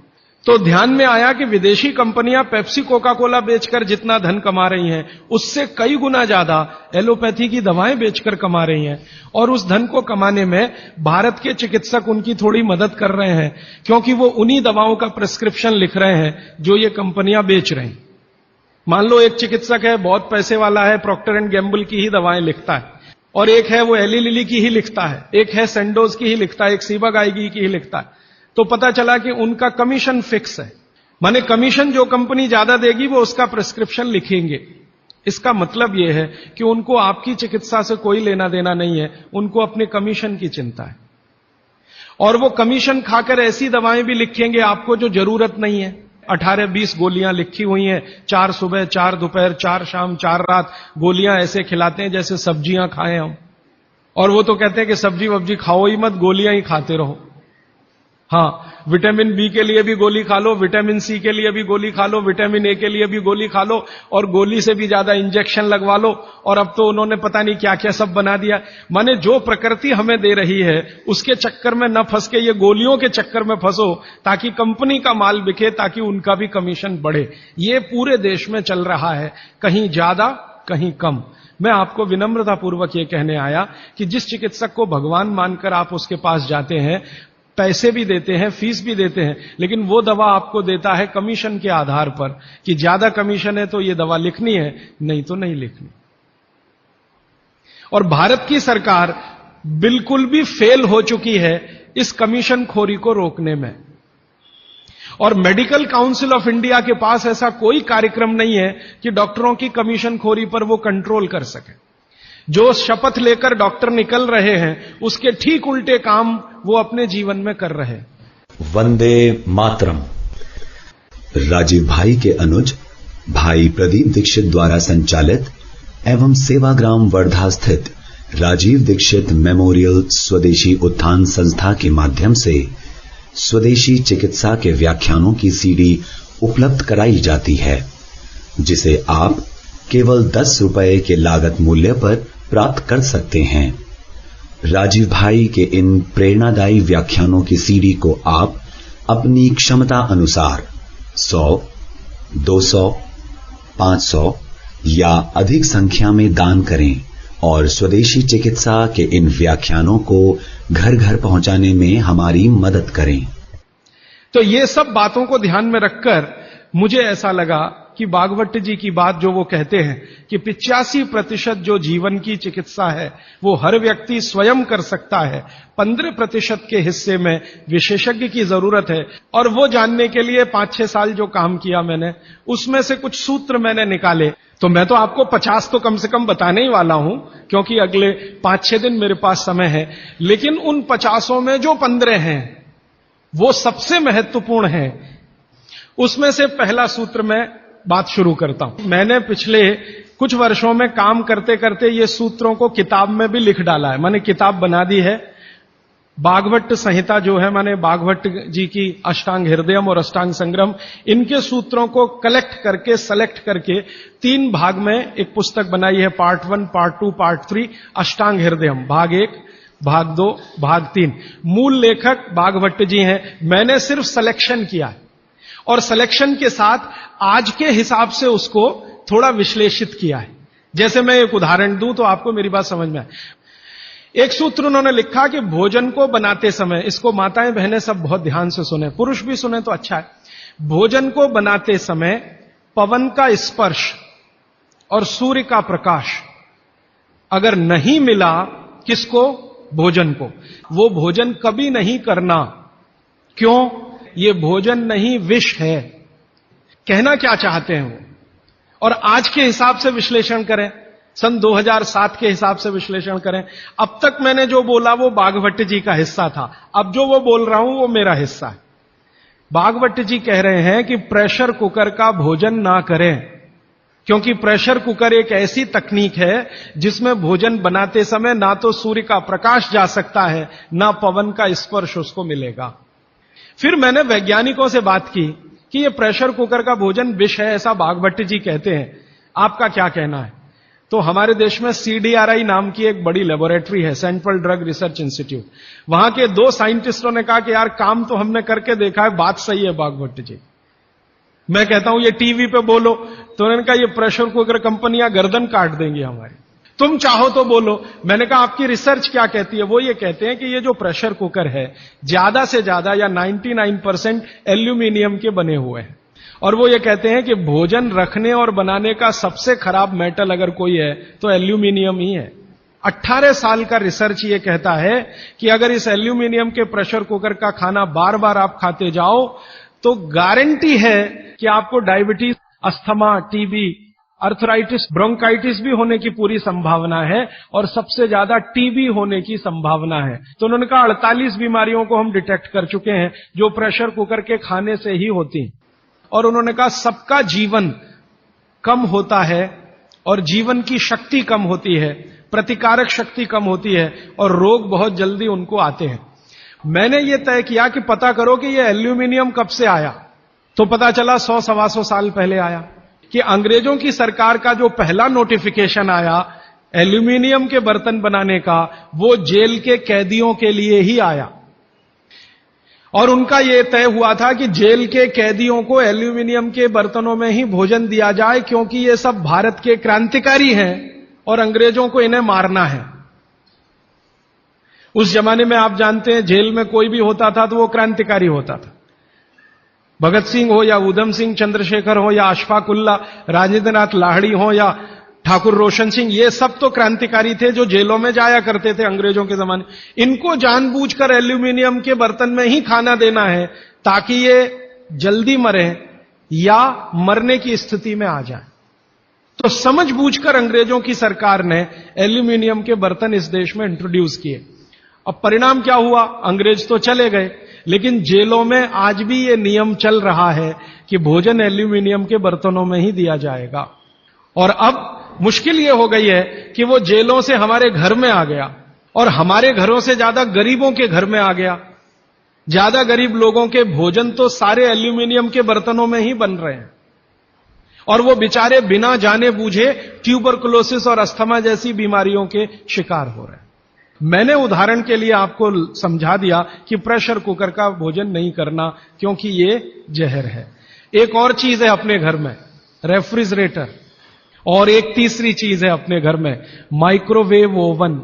तो ध्यान में आया कि विदेशी कंपनियां पेप्सी कोका कोला बेचकर जितना धन कमा रही हैं, उससे कई गुना ज्यादा एलोपैथी की दवाएं बेचकर कमा रही हैं। और उस धन को कमाने में भारत के चिकित्सक उनकी थोड़ी मदद कर रहे हैं, क्योंकि वो उन्हीं दवाओं का प्रिस्क्रिप्शन लिख रहे हैं जो ये कंपनियां बेच रही। मान लो एक चिकित्सक है, बहुत पैसे वाला है, प्रॉक्टर एंड गैम्बल की ही दवाएं लिखता है, और एक है वो एली लिली की ही लिखता है, एक है सेंडोज की ही लिखता है, एक सीबा गायगी की ही लिखता है। तो पता चला कि उनका कमीशन फिक्स है, माने कमीशन जो कंपनी ज्यादा देगी वो उसका प्रिस्क्रिप्शन लिखेंगे। इसका मतलब यह है कि उनको आपकी चिकित्सा से कोई लेना देना नहीं है, उनको अपने कमीशन की चिंता है। और वो कमीशन खाकर ऐसी दवाएं भी लिखेंगे आपको जो जरूरत नहीं है। 18-20 गोलियां लिखी हुई हैं, 4 सुबह 4 दोपहर 4 शाम 4 रात, गोलियां ऐसे खिलाते हैं जैसे सब्जियां खाएं हम। और वो तो कहते हैं कि सब्जी वब्जी खाओ ही मत, गोलियां ही खाते रहो। हाँ, विटामिन बी के लिए भी गोली खा लो, विटामिन सी के लिए भी गोली खा लो, विटामिन ए के लिए भी गोली खा लो, और गोली से भी ज्यादा इंजेक्शन लगवा लो। और अब तो उन्होंने पता नहीं क्या क्या सब बना दिया। माने जो प्रकृति हमें दे रही है उसके चक्कर में न फंस के ये गोलियों के चक्कर में फंसो, ताकि कंपनी का माल बिके, ताकि उनका भी कमीशन बढ़े। ये पूरे देश में चल रहा है, कहीं ज्यादा कहीं कम। मैं आपको विनम्रतापूर्वक ये कहने आया कि जिस चिकित्सक को भगवान मानकर आप उसके पास जाते हैं, पैसे भी देते हैं, फीस भी देते हैं, लेकिन वो दवा आपको देता है कमीशन के आधार पर कि ज्यादा कमीशन है तो ये दवा लिखनी है, नहीं तो नहीं लिखनी। और भारत की सरकार बिल्कुल भी फेल हो चुकी है इस कमीशन खोरी को रोकने में। और मेडिकल काउंसिल ऑफ इंडिया के पास ऐसा कोई कार्यक्रम नहीं है कि डॉक्टरों की कमीशन खोरी पर वो कंट्रोल कर सके। जो शपथ लेकर डॉक्टर निकल रहे हैं उसके ठीक उल्टे काम वो अपने जीवन में कर रहे हैं। वंदे मातरम। राजीव भाई के अनुज भाई प्रदीप दीक्षित द्वारा संचालित एवं सेवाग्राम वर्धा स्थित राजीव दीक्षित मेमोरियल स्वदेशी उत्थान संस्था के माध्यम से स्वदेशी चिकित्सा के व्याख्यानों की सीडी उपलब्ध कराई जाती है, जिसे आप केवल 10 रुपए के लागत मूल्य पर प्राप्त कर सकते हैं। राजीव भाई के इन प्रेरणादायी व्याख्यानों की सीडी को आप अपनी क्षमता अनुसार 100, 200, 500 या अधिक संख्या में दान करें और स्वदेशी चिकित्सा के इन व्याख्यानों को घर घर पहुंचाने में हमारी मदद करें। तो ये सब बातों को ध्यान में रखकर मुझे ऐसा लगा कि भागवत जी की बात जो वो कहते हैं कि 85% जो जीवन की चिकित्सा है वो हर व्यक्ति स्वयं कर सकता है, 15% के हिस्से में विशेषज्ञ की जरूरत है। और वो जानने के लिए 5-6 साल जो काम किया मैंने, उसमें से कुछ सूत्र मैंने निकाले। तो मैं तो आपको 50 तो कम से कम बताने ही वाला हूं, क्योंकि अगले 5-6 दिन मेरे पास समय है। लेकिन उन 50 में जो 15 हैं वो सबसे महत्वपूर्ण हैं। उसमें से पहला सूत्र मैं बात शुरू करता हूं। मैंने पिछले कुछ वर्षों में काम करते करते ये सूत्रों को किताब में भी लिख डाला है। मैंने किताब बना दी है, भागवत संहिता जो है, माने भागवत जी की अष्टांग हृदयम और अष्टांग संग्रम, इनके सूत्रों को कलेक्ट करके सेलेक्ट करके 3 भाग में एक पुस्तक बनाई है। पार्ट 1, पार्ट 2, पार्ट 3, अष्टांग हृदयम, भाग 1, भाग 2, भाग 3। मूल लेखक भागवत जी हैं। मैंने सिर्फ सिलेक्शन किया है और सिलेक्शन के साथ आज के हिसाब से उसको थोड़ा विश्लेषित किया है। जैसे मैं एक उदाहरण दूं तो आपको मेरी बात समझ में आए। एक सूत्र उन्होंने लिखा कि भोजन को बनाते समय, इसको माताएं बहनें सब बहुत ध्यान से सुने, पुरुष भी सुने तो अच्छा है। भोजन को बनाते समय पवन का स्पर्श और सूर्य का प्रकाश अगर नहीं मिला, किसको? भोजन को, वो भोजन कभी नहीं करना। क्यों? ये भोजन नहीं, विष है। कहना क्या चाहते हैं वो? और आज के हिसाब से विश्लेषण करें, सन 2007 के हिसाब से विश्लेषण करें। अब तक मैंने जो बोला वो भागवत जी का हिस्सा था, अब जो वो बोल रहा हूं वो मेरा हिस्सा है। भागवत जी कह रहे हैं कि प्रेशर कुकर का भोजन ना करें, क्योंकि प्रेशर कुकर एक ऐसी तकनीक है जिसमें भोजन बनाते समय ना तो सूर्य का प्रकाश जा सकता है, ना पवन का स्पर्श उसको मिलेगा। फिर मैंने वैज्ञानिकों से बात की कि ये प्रेशर कुकर का भोजन विष है, ऐसा भागवत जी कहते हैं, आपका क्या कहना है? तो हमारे देश में CDRI नाम की एक बड़ी लेबोरेटरी है, सेंट्रल ड्रग रिसर्च इंस्टीट्यूट। वहां के 2 साइंटिस्टों ने कहा कि यार काम तो हमने करके देखा है, बात सही है भागवत जी। मैं कहता हूं ये टीवी पे बोलो, तो उन्होंने कहा ये प्रेशर कुकर कंपनियां गर्दन काट देंगी हमारी, तुम चाहो तो बोलो। मैंने कहा आपकी रिसर्च क्या कहती है? वो ये कहते हैं कि ये जो प्रेशर कुकर है ज्यादा से ज्यादा या 99% एल्यूमिनियम के बने हुए हैं, और वो ये कहते हैं कि भोजन रखने और बनाने का सबसे खराब मेटल अगर कोई है तो एल्यूमिनियम ही है। 18 साल का रिसर्च ये कहता है कि अगर इस एल्यूमिनियम के प्रेशर कुकर का खाना बार बार आप खाते जाओ तो गारंटी है कि आपको diabetes, asthma, TB, arthritis, bronchitis भी होने की पूरी संभावना है और सबसे ज्यादा टीबी होने की संभावना है। तो उन्होंने कहा 48 बीमारियों को हम डिटेक्ट कर चुके हैं जो प्रेशर कुकर के खाने से ही होती हैं। और उन्होंने कहा सबका जीवन कम होता है और जीवन की शक्ति कम होती है, प्रतिकारक शक्ति कम होती है और रोग बहुत जल्दी उनको आते हैं। मैंने ये तय किया कि पता करो कि ये एल्यूमिनियम कब से आया। तो पता चला 100-125 साल पहले आया कि अंग्रेजों की सरकार का जो पहला नोटिफिकेशन आया एल्यूमिनियम के बर्तन बनाने का, वो जेल के कैदियों के लिए ही आया। और उनका यह तय हुआ था कि जेल के कैदियों को एल्यूमिनियम के बर्तनों में ही भोजन दिया जाए, क्योंकि ये सब भारत के क्रांतिकारी हैं और अंग्रेजों को इन्हें मारना है। उस जमाने में आप जानते हैं जेल में कोई भी होता था तो वो क्रांतिकारी होता था। भगत सिंह हो या उधम सिंह, चंद्रशेखर हो या अशफाक उल्लाह, राजेंद्र नाथ लाहिड़ी हो या ठाकुर रोशन सिंह, ये सब तो क्रांतिकारी थे जो जेलों में जाया करते थे अंग्रेजों के जमाने। इनको जानबूझकर एल्यूमिनियम के बर्तन में ही खाना देना है ताकि ये जल्दी मरे या मरने की स्थिति में आ जाए। तो समझबूझकर अंग्रेजों की सरकार ने एल्यूमिनियम के बर्तन इस देश में इंट्रोड्यूस किए। अब परिणाम क्या हुआ? अंग्रेज तो चले गए, लेकिन जेलों में आज भी ये नियम चल रहा है कि भोजन एल्यूमिनियम के बर्तनों में ही दिया जाएगा। और अब मुश्किल ये हो गई है कि वो जेलों से हमारे घर में आ गया और हमारे घरों से ज्यादा गरीबों के घर में आ गया। ज्यादा गरीब लोगों के भोजन तो सारे एल्यूमिनियम के बर्तनों में ही बन रहे हैं और वो बेचारे बिना जाने बूझे ट्यूबरकुलोसिस और अस्थमा जैसी बीमारियों के शिकार हो रहे हैं। मैंने उदाहरण के लिए आपको समझा दिया कि प्रेशर कुकर का भोजन नहीं करना क्योंकि ये जहर है। एक और चीज है अपने घर में, रेफ्रिजरेटर। और एक तीसरी चीज है अपने घर में, माइक्रोवेव ओवन।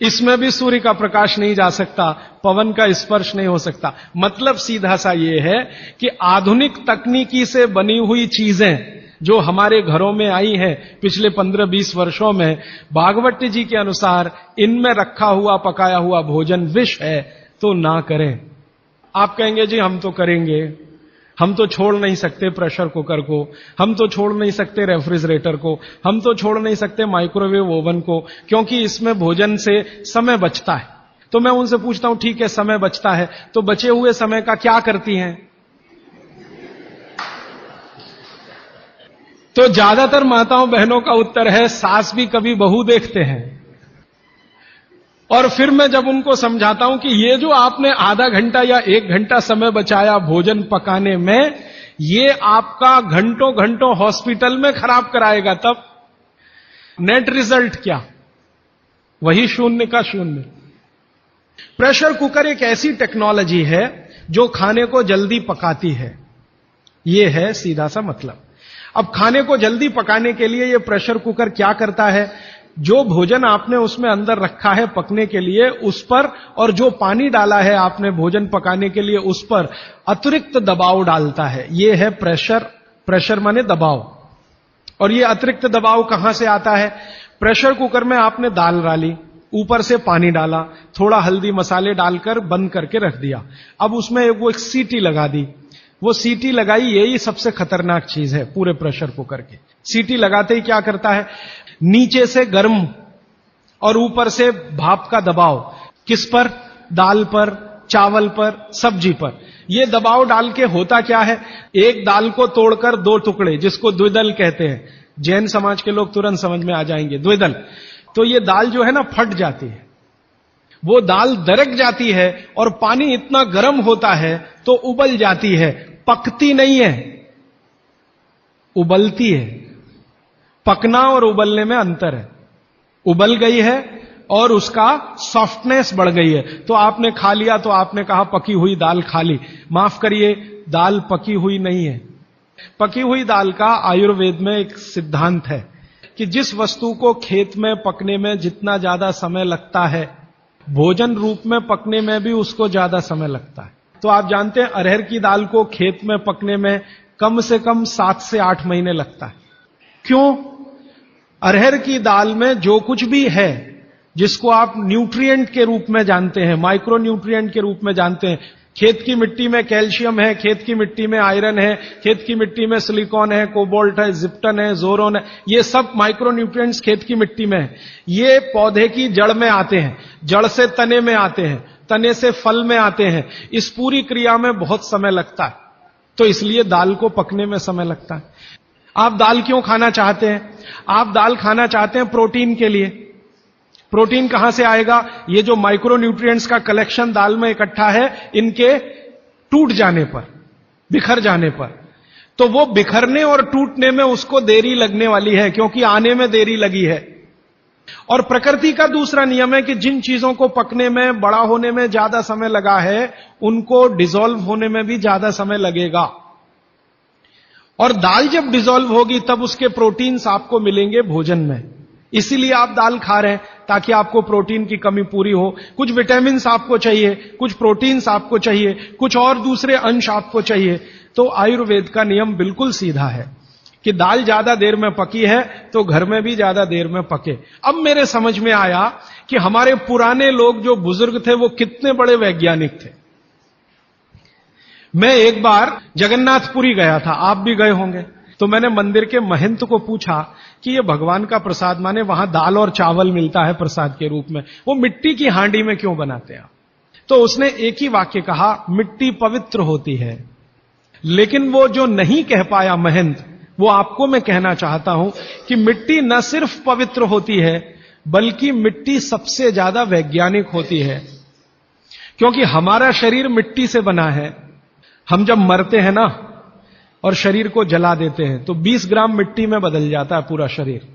इसमें भी सूर्य का प्रकाश नहीं जा सकता, पवन का स्पर्श नहीं हो सकता। मतलब सीधा सा ये है कि आधुनिक तकनीकी से बनी हुई चीजें जो हमारे घरों में आई हैं पिछले 15-20 वर्षों में, भागवत जी के अनुसार इनमें रखा हुआ पकाया हुआ भोजन विष है, तो ना करें। आप कहेंगे जी हम तो करेंगे, हम तो छोड़ नहीं सकते प्रेशर कुकर को, हम तो छोड़ नहीं सकते रेफ्रिजरेटर को, हम तो छोड़ नहीं सकते माइक्रोवेव ओवन को, क्योंकि इसमें भोजन से समय बचता है। तो मैं उनसे पूछता हूं ठीक है समय बचता है, तो बचे हुए समय का क्या करती हैं? तो ज्यादातर माताओं बहनों का उत्तर है सास भी कभी बहू देखते हैं। और फिर मैं जब उनको समझाता हूं कि ये जो आपने आधा घंटा या 1 घंटा समय बचाया भोजन पकाने में, ये आपका घंटों घंटों हॉस्पिटल में खराब कराएगा, तब नेट रिजल्ट क्या? वही 0 का 0। प्रेशर कुकर एक ऐसी टेक्नोलॉजी है जो खाने को जल्दी पकाती है, ये है सीधा सा मतलब। अब खाने को जल्दी पकाने के लिए ये प्रेशर कुकर क्या करता है? जो भोजन आपने उसमें अंदर रखा है पकने के लिए, उस पर और जो पानी डाला है आपने भोजन पकाने के लिए उस पर अतिरिक्त दबाव डालता है। ये है प्रेशर। प्रेशर माने दबाव। और ये अतिरिक्त दबाव कहां से आता है? प्रेशर कुकर में आपने दाल डाली, ऊपर से पानी डाला, थोड़ा हल्दी मसाले डालकर बंद करके रख दिया। अब उसमें वो एक सीटी लगा दी। वो सीटी लगाई, यही सबसे खतरनाक चीज है पूरे प्रेशर कुकर के। सीटी लगाते ही क्या करता है? नीचे से गर्म और ऊपर से भाप का दबाव। किस पर? दाल पर, चावल पर, सब्जी पर। ये दबाव डाल के होता क्या है? एक दाल को तोड़कर 2 टुकड़े, जिसको द्विदल कहते हैं, जैन समाज के लोग तुरंत समझ में आ जाएंगे, द्विदल। तो ये दाल जो है ना फट जाती है, वो दाल दरक जाती है और पानी इतना गर्म होता है तो उबल जाती है, पकती नहीं है, उबलती है। पकना और उबलने में अंतर है। उबल गई है और उसका सॉफ्टनेस बढ़ गई है, तो आपने खा लिया तो आपने कहा पकी हुई दाल खा ली। माफ करिए, दाल पकी हुई नहीं है। पकी हुई दाल का आयुर्वेद में एक सिद्धांत है कि जिस वस्तु को खेत में पकने में जितना ज्यादा समय लगता है, भोजन रूप में पकने में भी उसको ज्यादा समय लगता है। तो आप जानते हैं अरहर की दाल को खेत में पकने में कम से कम 7 से 8 महीने लगता है। क्यों? अरहर की दाल में जो कुछ भी है, जिसको आप न्यूट्रिएंट के रूप में जानते हैं, माइक्रो न्यूट्रिएंट के रूप में जानते हैं, खेत की मिट्टी में कैल्शियम है, खेत की मिट्टी में आयरन है, खेत की मिट्टी में सिलिकॉन है, कोबाल्ट है, जिप्टन है, जोरोन है, ये सब माइक्रो न्यूट्रिएंट्स खेत की मिट्टी में है। ये पौधे की जड़ में आते हैं, जड़ से तने में आते हैं, तने से फल में आते हैं। इस पूरी क्रिया में बहुत समय लगता है, तो इसलिए दाल को पकने में समय लगता है। आप दाल क्यों खाना चाहते हैं? आप दाल खाना चाहते हैं प्रोटीन के लिए। प्रोटीन कहां से आएगा? ये जो माइक्रो न्यूट्रिएंट्स का कलेक्शन दाल में इकट्ठा है, इनके टूट जाने पर, बिखर जाने पर, तो वो बिखरने और टूटने में उसको देरी लगने वाली है, क्योंकि आने में देरी लगी है। और प्रकृति का दूसरा नियम है कि जिन चीजों को पकने में, बड़ा होने में ज्यादा समय लगा है, उनको डिसॉल्व होने में भी ज्यादा समय लगेगा। और दाल जब डिसॉल्व होगी तब उसके प्रोटीन्स आपको मिलेंगे भोजन में। इसीलिए आप दाल खा रहे हैं, ताकि आपको प्रोटीन की कमी पूरी हो। कुछ विटामिन्स आपको चाहिए, कुछ प्रोटीन्स आपको चाहिए, कुछ और दूसरे अंश आपको चाहिए। तो आयुर्वेद का नियम बिल्कुल सीधा है कि दाल ज्यादा देर में पकी है तो घर में भी ज्यादा देर में पके। अब मेरे समझ में आया कि हमारे पुराने लोग जो बुजुर्ग थे वो कितने बड़े वैज्ञानिक थे। मैं एक बार जगन्नाथपुरी गया था, आप भी गए होंगे। तो मैंने मंदिर के महंत को पूछा कि ये भगवान का प्रसाद, माने वहां दाल और चावल मिलता है प्रसाद के रूप में, वो मिट्टी की हांडी में क्यों बनाते हैं? तो उसने एक ही वाक्य कहा, मिट्टी पवित्र होती है। लेकिन वो जो नहीं कह पाया महंत, वो आपको मैं कहना चाहता हूं कि मिट्टी न सिर्फ पवित्र होती है, बल्कि मिट्टी सबसे ज्यादा वैज्ञानिक होती है। क्योंकि हमारा शरीर मिट्टी से बना है। हम जब मरते हैं ना और शरीर को जला देते हैं तो 20 ग्राम मिट्टी में बदल जाता है पूरा शरीर।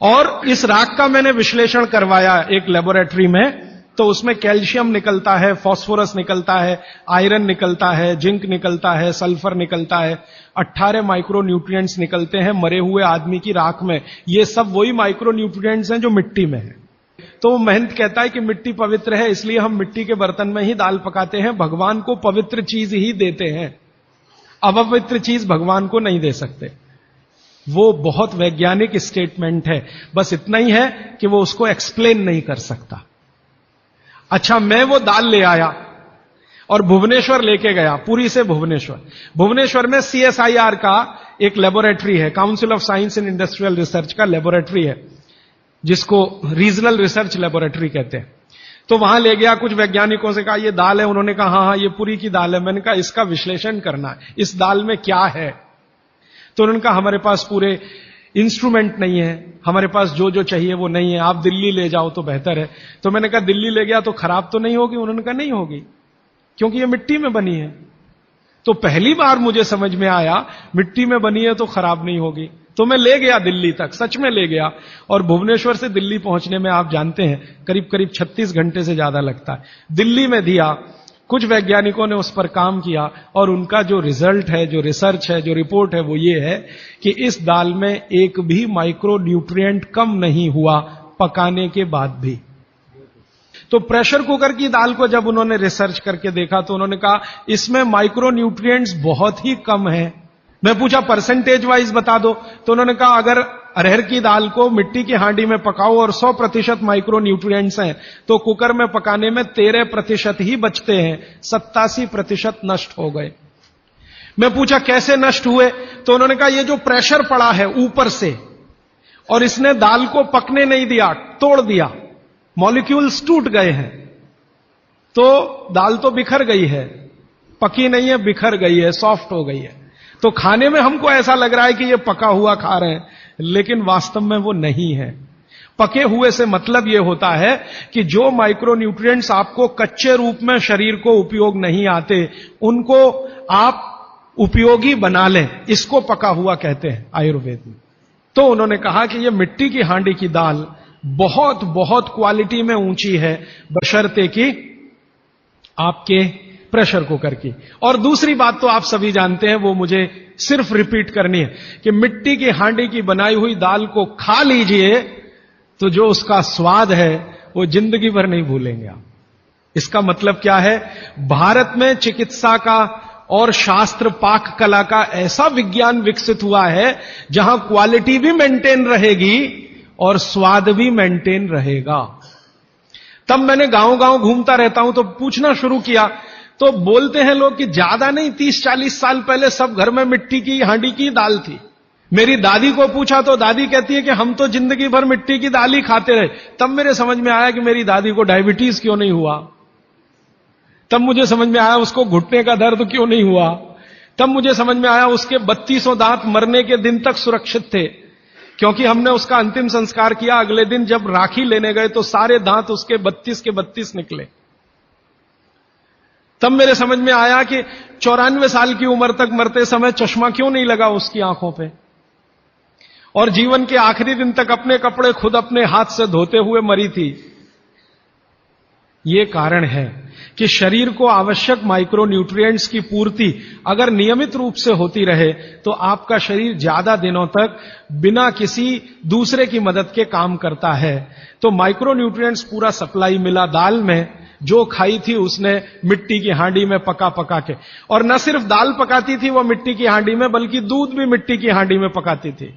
और इस राख का मैंने विश्लेषण करवाया एक लेबोरेटरी में, तो उसमें कैल्शियम निकलता है, फास्फोरस निकलता है, आयरन निकलता है, जिंक निकलता है, सल्फर निकलता है, 18 माइक्रो न्यूट्रिएंट्स निकलते हैं मरे हुए आदमी की राख में। ये सब वही माइक्रो न्यूट्रिएंट्स हैं जो मिट्टी में है। तो महंत कहता है कि मिट्टी पवित्र है, इसलिए हम मिट्टी के बर्तन में ही दाल पकाते हैं, भगवान को पवित्र चीज ही देते हैं, अपवित्र चीज भगवान को नहीं दे सकते। वो बहुत वैज्ञानिक स्टेटमेंट है, बस इतना ही है कि वो उसको एक्सप्लेन नहीं कर सकता। अच्छा, मैं वो दाल ले आया और भुवनेश्वर लेके गया, पुरी से भुवनेश्वर। भुवनेश्वर में CSIR का एक लेबोरेटरी है, council of science and industrial research का लेबोरेटरी है, जिसको रीजनल रिसर्च लेबोरेटरी कहते हैं। तो वहां ले गया, कुछ वैज्ञानिकों से कहा ये दाल है, उन्होंने कहा हाँ ये पुरी की दाल है। मैंने कहा इसका विश्लेषण करना है, इस दाल में क्या है? तो उन्होंने कहा हमारे पास पूरे इंस्ट्रूमेंट नहीं है, हमारे पास जो जो चाहिए वो नहीं है, आप दिल्ली ले जाओ तो बेहतर है। तो मैंने कहा दिल्ली ले गया तो खराब तो नहीं होगी? उन्होंने कहा नहीं होगी, क्योंकि ये मिट्टी में बनी है। तो पहली बार मुझे समझ में आया मिट्टी में बनी है तो खराब नहीं होगी। तो मैं ले गया दिल्ली तक, सच में ले गया। और भुवनेश्वर से दिल्ली पहुंचने में आप जानते हैं करीब करीब 36 घंटे से ज्यादा लगता है। दिल्ली में दिया, कुछ वैज्ञानिकों ने उस पर काम किया और उनका जो रिजल्ट है, जो रिसर्च है, जो रिपोर्ट है, वो ये है कि इस दाल में एक भी माइक्रो न्यूट्रिएंट कम नहीं हुआ पकाने के बाद भी। तो प्रेशर कुकर की दाल को जब उन्होंने रिसर्च करके देखा तो उन्होंने कहा इसमें माइक्रो न्यूट्रिएंट्स बहुत ही कम है। मैं पूछा परसेंटेज वाइज बता दो, तो उन्होंने कहा अगर अरहर की दाल को मिट्टी की हांडी में पकाओ और 100% माइक्रो न्यूट्रिएंट्स हैं, तो कुकर में पकाने में 13% ही बचते हैं, 87% नष्ट हो गए। मैं पूछा कैसे नष्ट हुए? तो उन्होंने कहा ये जो प्रेशर पड़ा है ऊपर से और इसने दाल को पकने नहीं दिया, तोड़ दिया, मॉलिक्यूल्स टूट गए हैं, तो दाल तो बिखर गई है, पकी नहीं है, बिखर गई है, सॉफ्ट हो गई है। तो खाने में हमको ऐसा लग रहा है कि ये पका हुआ खा रहे हैं, लेकिन वास्तव में वो नहीं है। पके हुए से मतलब ये होता है कि जो माइक्रो न्यूट्रिएंट्स आपको कच्चे रूप में शरीर को उपयोग नहीं आते, उनको आप उपयोगी बना लें, इसको पका हुआ कहते हैं आयुर्वेद में। तो उन्होंने कहा कि ये मिट्टी की हांडी की दाल बहुत बहुत क्वालिटी में ऊंची है, बशर्ते कि आपके प्रेशर कुकर की। और दूसरी बात तो आप सभी जानते हैं, वो मुझे सिर्फ रिपीट करनी है कि मिट्टी की हांडी की बनाई हुई दाल को खा लीजिए तो जो उसका स्वाद है वो जिंदगी भर नहीं भूलेंगे आप। इसका मतलब क्या है? भारत में चिकित्सा का और शास्त्र पाक कला का ऐसा विज्ञान विकसित हुआ है जहां क्वालिटी भी मेंटेन रहेगी और स्वाद भी मेंटेन रहेगा। तब मैंने गांव गांव घूमता रहता हूं तो पूछना शुरू किया, तो बोलते हैं लोग कि ज्यादा नहीं 30-40 साल पहले सब घर में मिट्टी की हांडी की दाल थी। मेरी दादी को पूछा तो दादी कहती है कि हम तो जिंदगी भर मिट्टी की दाल ही खाते रहे। तब मेरे समझ में आया कि मेरी दादी को डायबिटीज क्यों नहीं हुआ। तब मुझे समझ में आया उसको घुटने का दर्द क्यों नहीं हुआ। तब मुझे समझ में आया उसके 3200 दांत मरने के दिन तक सुरक्षित थे, क्योंकि हमने उसका अंतिम संस्कार किया। अगले दिन जब राखी लेने गए तो सारे दांत उसके 32 के 32 निकले। तब मेरे समझ में आया कि 94 साल की उम्र तक मरते समय चश्मा क्यों नहीं लगा उसकी आंखों पे, और जीवन के आखिरी दिन तक अपने कपड़े खुद अपने हाथ से धोते हुए मरी थी। ये कारण है कि शरीर को आवश्यक माइक्रोन्यूट्रिएंट्स की पूर्ति अगर नियमित रूप से होती रहे तो आपका शरीर ज्यादा दिनों तक बिना किसी दूसरे की मदद के काम करता है। तो माइक्रोन्यूट्रिएंट्स पूरा सप्लाई मिला दाल में, जो खाई थी उसने मिट्टी की हांडी में पका पका के, और न सिर्फ दाल पकाती थी वो मिट्टी की हांडी में, बल्कि दूध भी मिट्टी की हांडी में पकाती थी,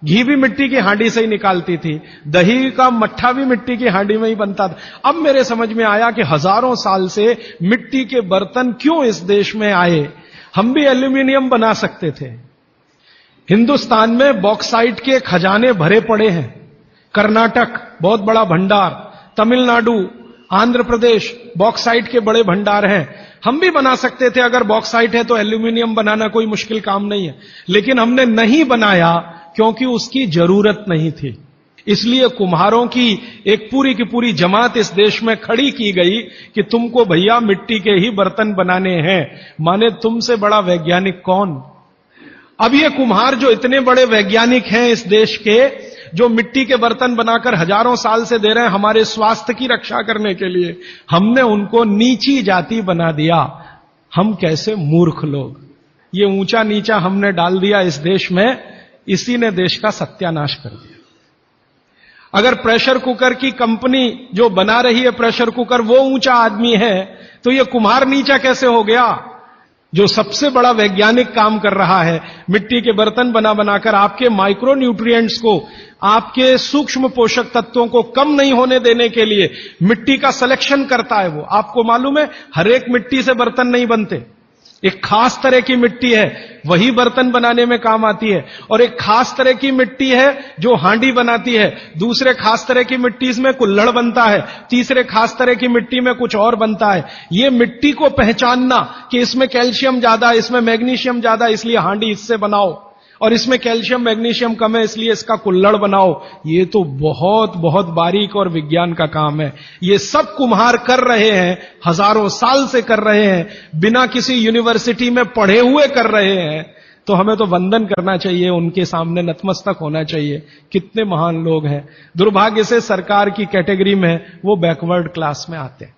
घी भी मिट्टी की हांडी से ही निकालती थी, दही का मट्ठा भी मिट्टी की हांडी में ही बनता था। अब मेरे समझ में आया कि हजारों साल से मिट्टी के बर्तन क्यों इस देश में आए। हम भी एल्यूमिनियम बना सकते थे। हिंदुस्तान में बॉक्साइट के खजाने भरे पड़े हैं। कर्नाटक बहुत बड़ा भंडार, तमिलनाडु, आंध्र प्रदेश बॉक्साइट के बड़े भंडार हैं। हम भी बना सकते थे, अगर बॉक्साइट है तो एल्यूमिनियम बनाना कोई मुश्किल काम नहीं है, लेकिन हमने नहीं बनाया क्योंकि उसकी जरूरत नहीं थी। इसलिए कुम्हारों की एक पूरी की पूरी जमात इस देश में खड़ी की गई कि तुमको भैया मिट्टी के ही बर्तन बनाने हैं। माने तुमसे बड़ा वैज्ञानिक कौन। अब ये कुम्हार जो इतने बड़े वैज्ञानिक हैं इस देश के, जो मिट्टी के बर्तन बनाकर हजारों साल से दे रहे हैं हमारे स्वास्थ्य की रक्षा करने के लिए, हमने उनको नीची जाति बना दिया। हम कैसे मूर्ख लोग, ये ऊंचा नीचा हमने डाल दिया इस देश में, इसी ने देश का सत्यानाश कर दिया। अगर प्रेशर कुकर की कंपनी जो बना रही है प्रेशर कुकर वो ऊंचा आदमी है, तो ये कुम्हार नीचा कैसे हो गया। जो सबसे बड़ा वैज्ञानिक काम कर रहा है मिट्टी के बर्तन बना बनाकर आपके माइक्रो न्यूट्रिएंट्स को, आपके सूक्ष्म पोषक तत्वों को कम नहीं होने देने के लिए मिट्टी का सिलेक्शन करता है। वो आपको मालूम है हर एक मिट्टी से बर्तन नहीं बनते। एक खास तरह की मिट्टी है वही बर्तन बनाने में काम आती है, और एक खास तरह की मिट्टी है जो हांडी बनाती है, दूसरे खास तरह की मिट्टी में कुल्हड़ बनता है, तीसरे खास तरह की मिट्टी में कुछ और बनता है। ये मिट्टी को पहचानना कि इसमें कैल्शियम ज्यादा, इसमें मैग्नीशियम ज्यादा इसलिए हांडी इससे बनाओ, और इसमें कैल्शियम मैग्नीशियम कम है इसलिए इसका कुल्हड़ बनाओ, ये तो बहुत बहुत बारीक और विज्ञान का काम है। ये सब कुम्हार कर रहे हैं, हजारों साल से कर रहे हैं, बिना किसी यूनिवर्सिटी में पढ़े हुए कर रहे हैं। तो हमें तो वंदन करना चाहिए, उनके सामने नतमस्तक होना चाहिए। कितने महान लोग हैं। दुर्भाग्य से सरकार की कैटेगरी में वो बैकवर्ड क्लास में आते हैं।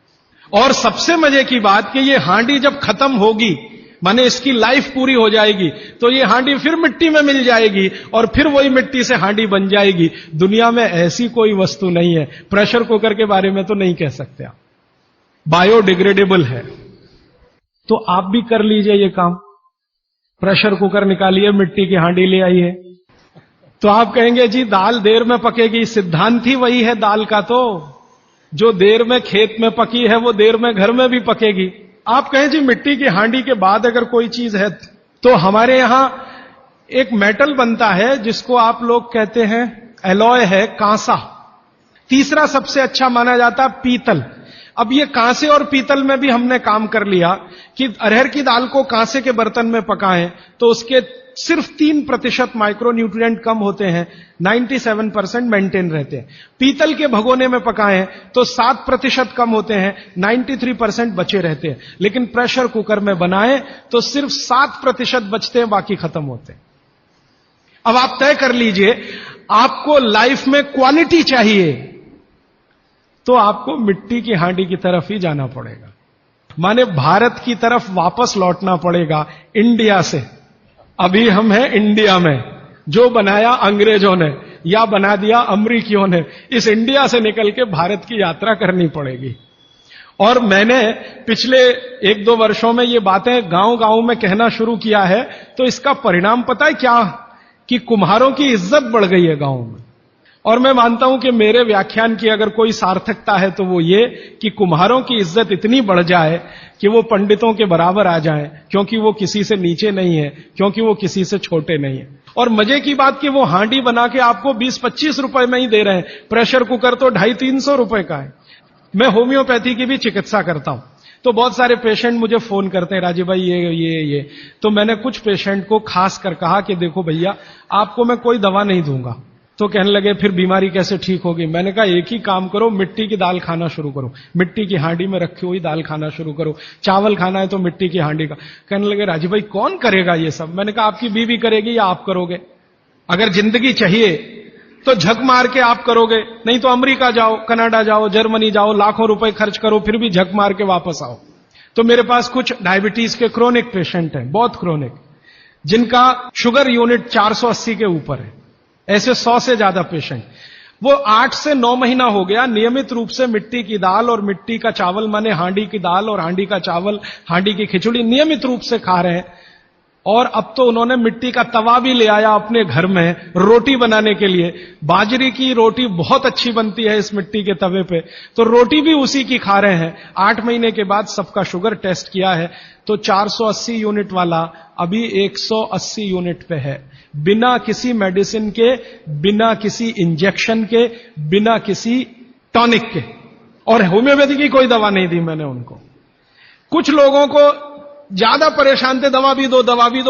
और सबसे मजे की बात कि ये हांडी जब खत्म होगी, माने इसकी लाइफ पूरी हो जाएगी, तो ये हांडी फिर मिट्टी में मिल जाएगी और फिर वही मिट्टी से हांडी बन जाएगी। दुनिया में ऐसी कोई वस्तु नहीं है। प्रेशर कुकर के बारे में तो नहीं कह सकते आप, बायोडिग्रेडेबल है। तो आप भी कर लीजिए ये काम, प्रेशर कुकर निकालिए, मिट्टी की हांडी ले आइए। तो आप कहेंगे जी दाल देर में पकेगी, सिद्धांत ही वही है दाल का, तो जो देर में खेत में पकी है वो देर में घर में भी पकेगी। आप कहें जी मिट्टी की हांडी के बाद अगर कोई चीज है, तो हमारे यहां एक मेटल बनता है जिसको आप लोग कहते हैं एलॉय है, कांसा। तीसरा सबसे अच्छा माना जाता है पीतल। अब ये कांसे और पीतल में भी हमने काम कर लिया कि अरहर की दाल को कांसे के बर्तन में पकाएं तो उसके सिर्फ 3% माइक्रोन्यूट्रिएंट कम होते हैं, 97% मेंटेन रहते हैं। पीतल के भगोने में पकाएं तो 7% कम होते हैं, 93% बचे रहते हैं। लेकिन प्रेशर कुकर में बनाएं तो सिर्फ 7% बचते हैं, बाकी खत्म होते हैं। अब आप तय कर लीजिए, आपको लाइफ में क्वालिटी चाहिए तो आपको मिट्टी की हांडी की तरफ ही जाना पड़ेगा, माने भारत की तरफ वापस लौटना पड़ेगा, इंडिया से। अभी हम हैं इंडिया में, जो बनाया अंग्रेजों ने या बना दिया अमरीकियों ने, इस इंडिया से निकल के भारत की यात्रा करनी पड़ेगी। और मैंने पिछले 1-2 वर्षों में ये बातें गांव-गांव में कहना शुरू किया है, तो इसका परिणाम पता है क्या, कि कुम्हारों की इज्जत बढ़ गई है गांव में। और मैं मानता हूं कि मेरे व्याख्यान की अगर कोई सार्थकता है तो वो ये कि कुम्हारों की इज्जत इतनी बढ़ जाए कि वो पंडितों के बराबर आ जाएं, क्योंकि वो किसी से नीचे नहीं है, क्योंकि वो किसी से छोटे नहीं है। और मजे की बात कि वो हांडी बना के आपको 20-25 रुपए में ही दे रहे हैं, प्रेशर कुकर तो 250-300 रुपए का है। मैं होम्योपैथी की भी चिकित्सा करता हूं, तो बहुत सारे पेशेंट मुझे फोन करते हैं, राजीव भाई ये। तो मैंने कुछ पेशेंट को खास कर कहा कि देखो भैया, आपको मैं कोई दवा नहीं दूंगा। तो कहने लगे फिर बीमारी कैसे ठीक होगी? मैंने कहा एक ही काम करो, मिट्टी की दाल खाना शुरू करो, मिट्टी की हांडी में रखी हुई दाल खाना शुरू करो, चावल खाना है तो मिट्टी की हांडी का। कहने लगे राजीव भाई कौन करेगा ये सब? मैंने कहा आपकी बीवी करेगी या आप करोगे? अगर जिंदगी चाहिए तो झक मार के आप करोगे, नहीं तो अमेरिका जाओ, कनाडा जाओ, जर्मनी जाओ, लाखों रुपए खर्च करो, फिर भी झक मार के वापस आओ। तो मेरे पास कुछ डायबिटीज के क्रोनिक पेशेंट हैं, बहुत क्रोनिक, जिनका शुगर यूनिट 480 के ऊपर है, ऐसे 100 से ज्यादा पेशेंट। वो 8 से 9 महीना हो गया नियमित रूप से मिट्टी की दाल और मिट्टी का चावल, माने हांडी की दाल और हांडी का चावल, हांडी की खिचड़ी नियमित रूप से खा रहे हैं। और अब तो उन्होंने मिट्टी का तवा भी ले आया अपने घर में रोटी बनाने के लिए। बाजरे की रोटी बहुत अच्छी बनती है इस मिट्टी के तवे पे, तो रोटी भी उसी की खा रहे हैं। 8 महीने के बाद सबका शुगर टेस्ट किया है तो 480 यूनिट वाला अभी 180 यूनिट पे है, बिना किसी मेडिसिन के, बिना किसी इंजेक्शन के, बिना किसी टॉनिक के। और होम्योपैथी की कोई दवा नहीं दी मैंने उनको। कुछ लोगों को ज्यादा परेशान थे, दवा भी दो,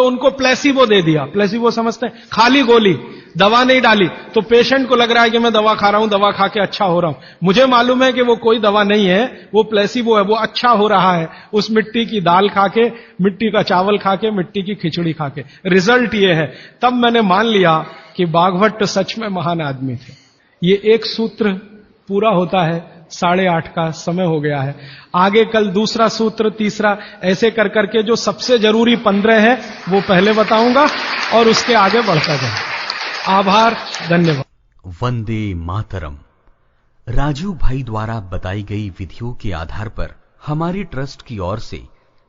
उनको प्लेसिबो दे दिया। प्लेसिबो समझते हैं? खाली गोली, दवा नहीं डाली। तो पेशेंट को लग रहा है कि मैं दवा खा रहा हूं, दवा खा के अच्छा हो रहा हूं। मुझे मालूम है कि वो कोई दवा नहीं है, वो प्लेसिबो है, वो अच्छा हो रहा है उस मिट्टी की दाल खा के, मिट्टी का चावल खा के, मिट्टी की खिचड़ी खा के। रिजल्ट ये है। तब मैंने मान लिया कि बाघभट्ट सच में महान आदमी थे। ये एक सूत्र पूरा होता है, 8:30 का समय हो गया है। आगे कल दूसरा सूत्र, तीसरा, ऐसे कर करके जो सबसे जरूरी 15 है वो पहले बताऊंगा और उसके आगे बढ़ता जाए। आभार, धन्यवाद। वंदे मातरम। राजू भाई द्वारा बताई गई विधियों के आधार पर हमारी ट्रस्ट की ओर से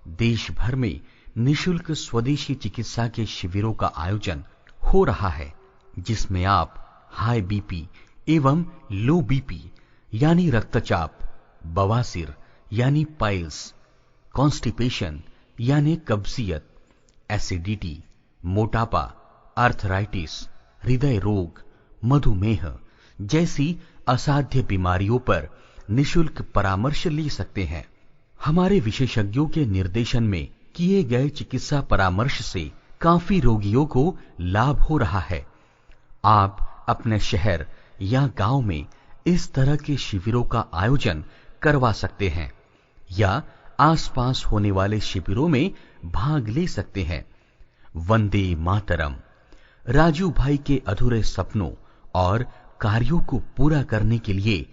देश भर में निशुल्क स्वदेशी चिकित्सा के शिविरों का आयोजन हो रहा है, जिसमें आप हाई बीपी एवं लो बीपी यानी रक्तचाप, बवासीर यानी पाइल्स, कॉन्स्टिपेशन यानी कब्जियत, एसिडिटी, मोटापा, आर्थराइटिस, हृदय रोग, मधुमेह जैसी असाध्य बीमारियों पर निशुल्क परामर्श ले सकते हैं। हमारे विशेषज्ञों के निर्देशन में किए गए चिकित्सा परामर्श से काफी रोगियों को लाभ हो रहा है। आप अपने शहर या गांव में इस तरह के शिविरों का आयोजन करवा सकते हैं या आसपास होने वाले शिविरों में भाग ले सकते हैं। वंदे मातरम। राजू भाई के अधूरे सपनों और कार्यों को पूरा करने के लिए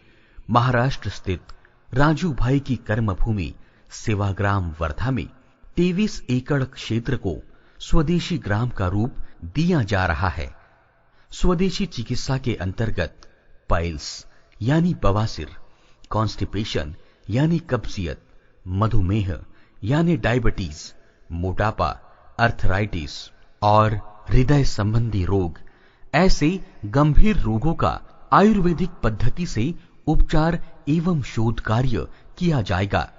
महाराष्ट्र स्थित राजू भाई की कर्मभूमि सेवाग्राम वर्धा में 23 एकड़ क्षेत्र को स्वदेशी ग्राम का रूप दिया जा रहा है। स्वदेशी चिकित्सा के अंतर्गत पाइल्स यानी बवासीर, कॉन्स्टिपेशन यानी कब्जियत, मधुमेह यानी डायबिटीज, मोटापा, आर्थराइटिस और हृदय संबंधी रोग, ऐसे गंभीर रोगों का आयुर्वेदिक पद्धति से उपचार एवं शोध कार्य किया जाएगा।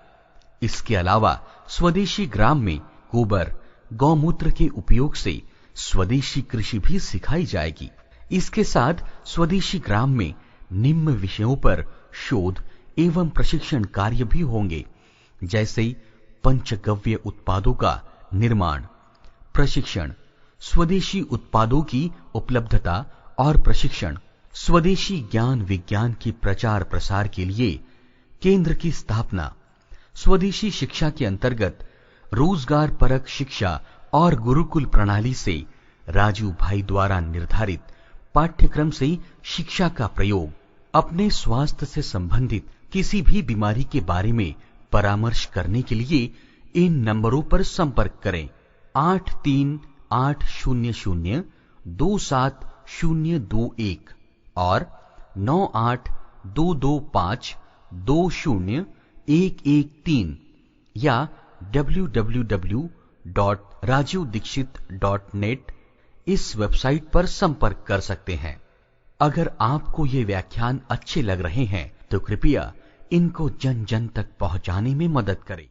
इसके अलावा स्वदेशी ग्राम में गोबर, गौमूत्र के उपयोग से स्वदेशी कृषि भी सिखाई जाएगी। इसके साथ स्वदेशी ग्राम में निम्न विषयों पर शोध एवं प्रशिक्षण कार्य भी होंगे, जैसे पंचगव्य उत्पादों का निर्माण, प्रशिक्षण, स्वदेशी उत्पादों की उपलब्धता और प्रशिक्षण, स्वदेशी ज्ञान विज्ञान के प्रचार प्रसार के लिए केंद्र की स्थापना, स्वदेशी शिक्षा के अंतर्गत रोजगार परक शिक्षा और गुरुकुल प्रणाली से राजू भाई द्वारा निर्धारित पाठ्यक्रम से शिक्षा का प्रयोग, अपने स्वास्थ्य से संबंधित किसी भी बीमारी के बारे में परामर्श करने के लिए इन नंबरों पर संपर्क करें। 8380027021 और 98225220 113 या www.rajivdixit.net इस वेबसाइट पर संपर्क कर सकते हैं। अगर आपको ये व्याख्यान अच्छे लग रहे हैं तो कृपया इनको जन जन तक पहुंचाने में मदद करें।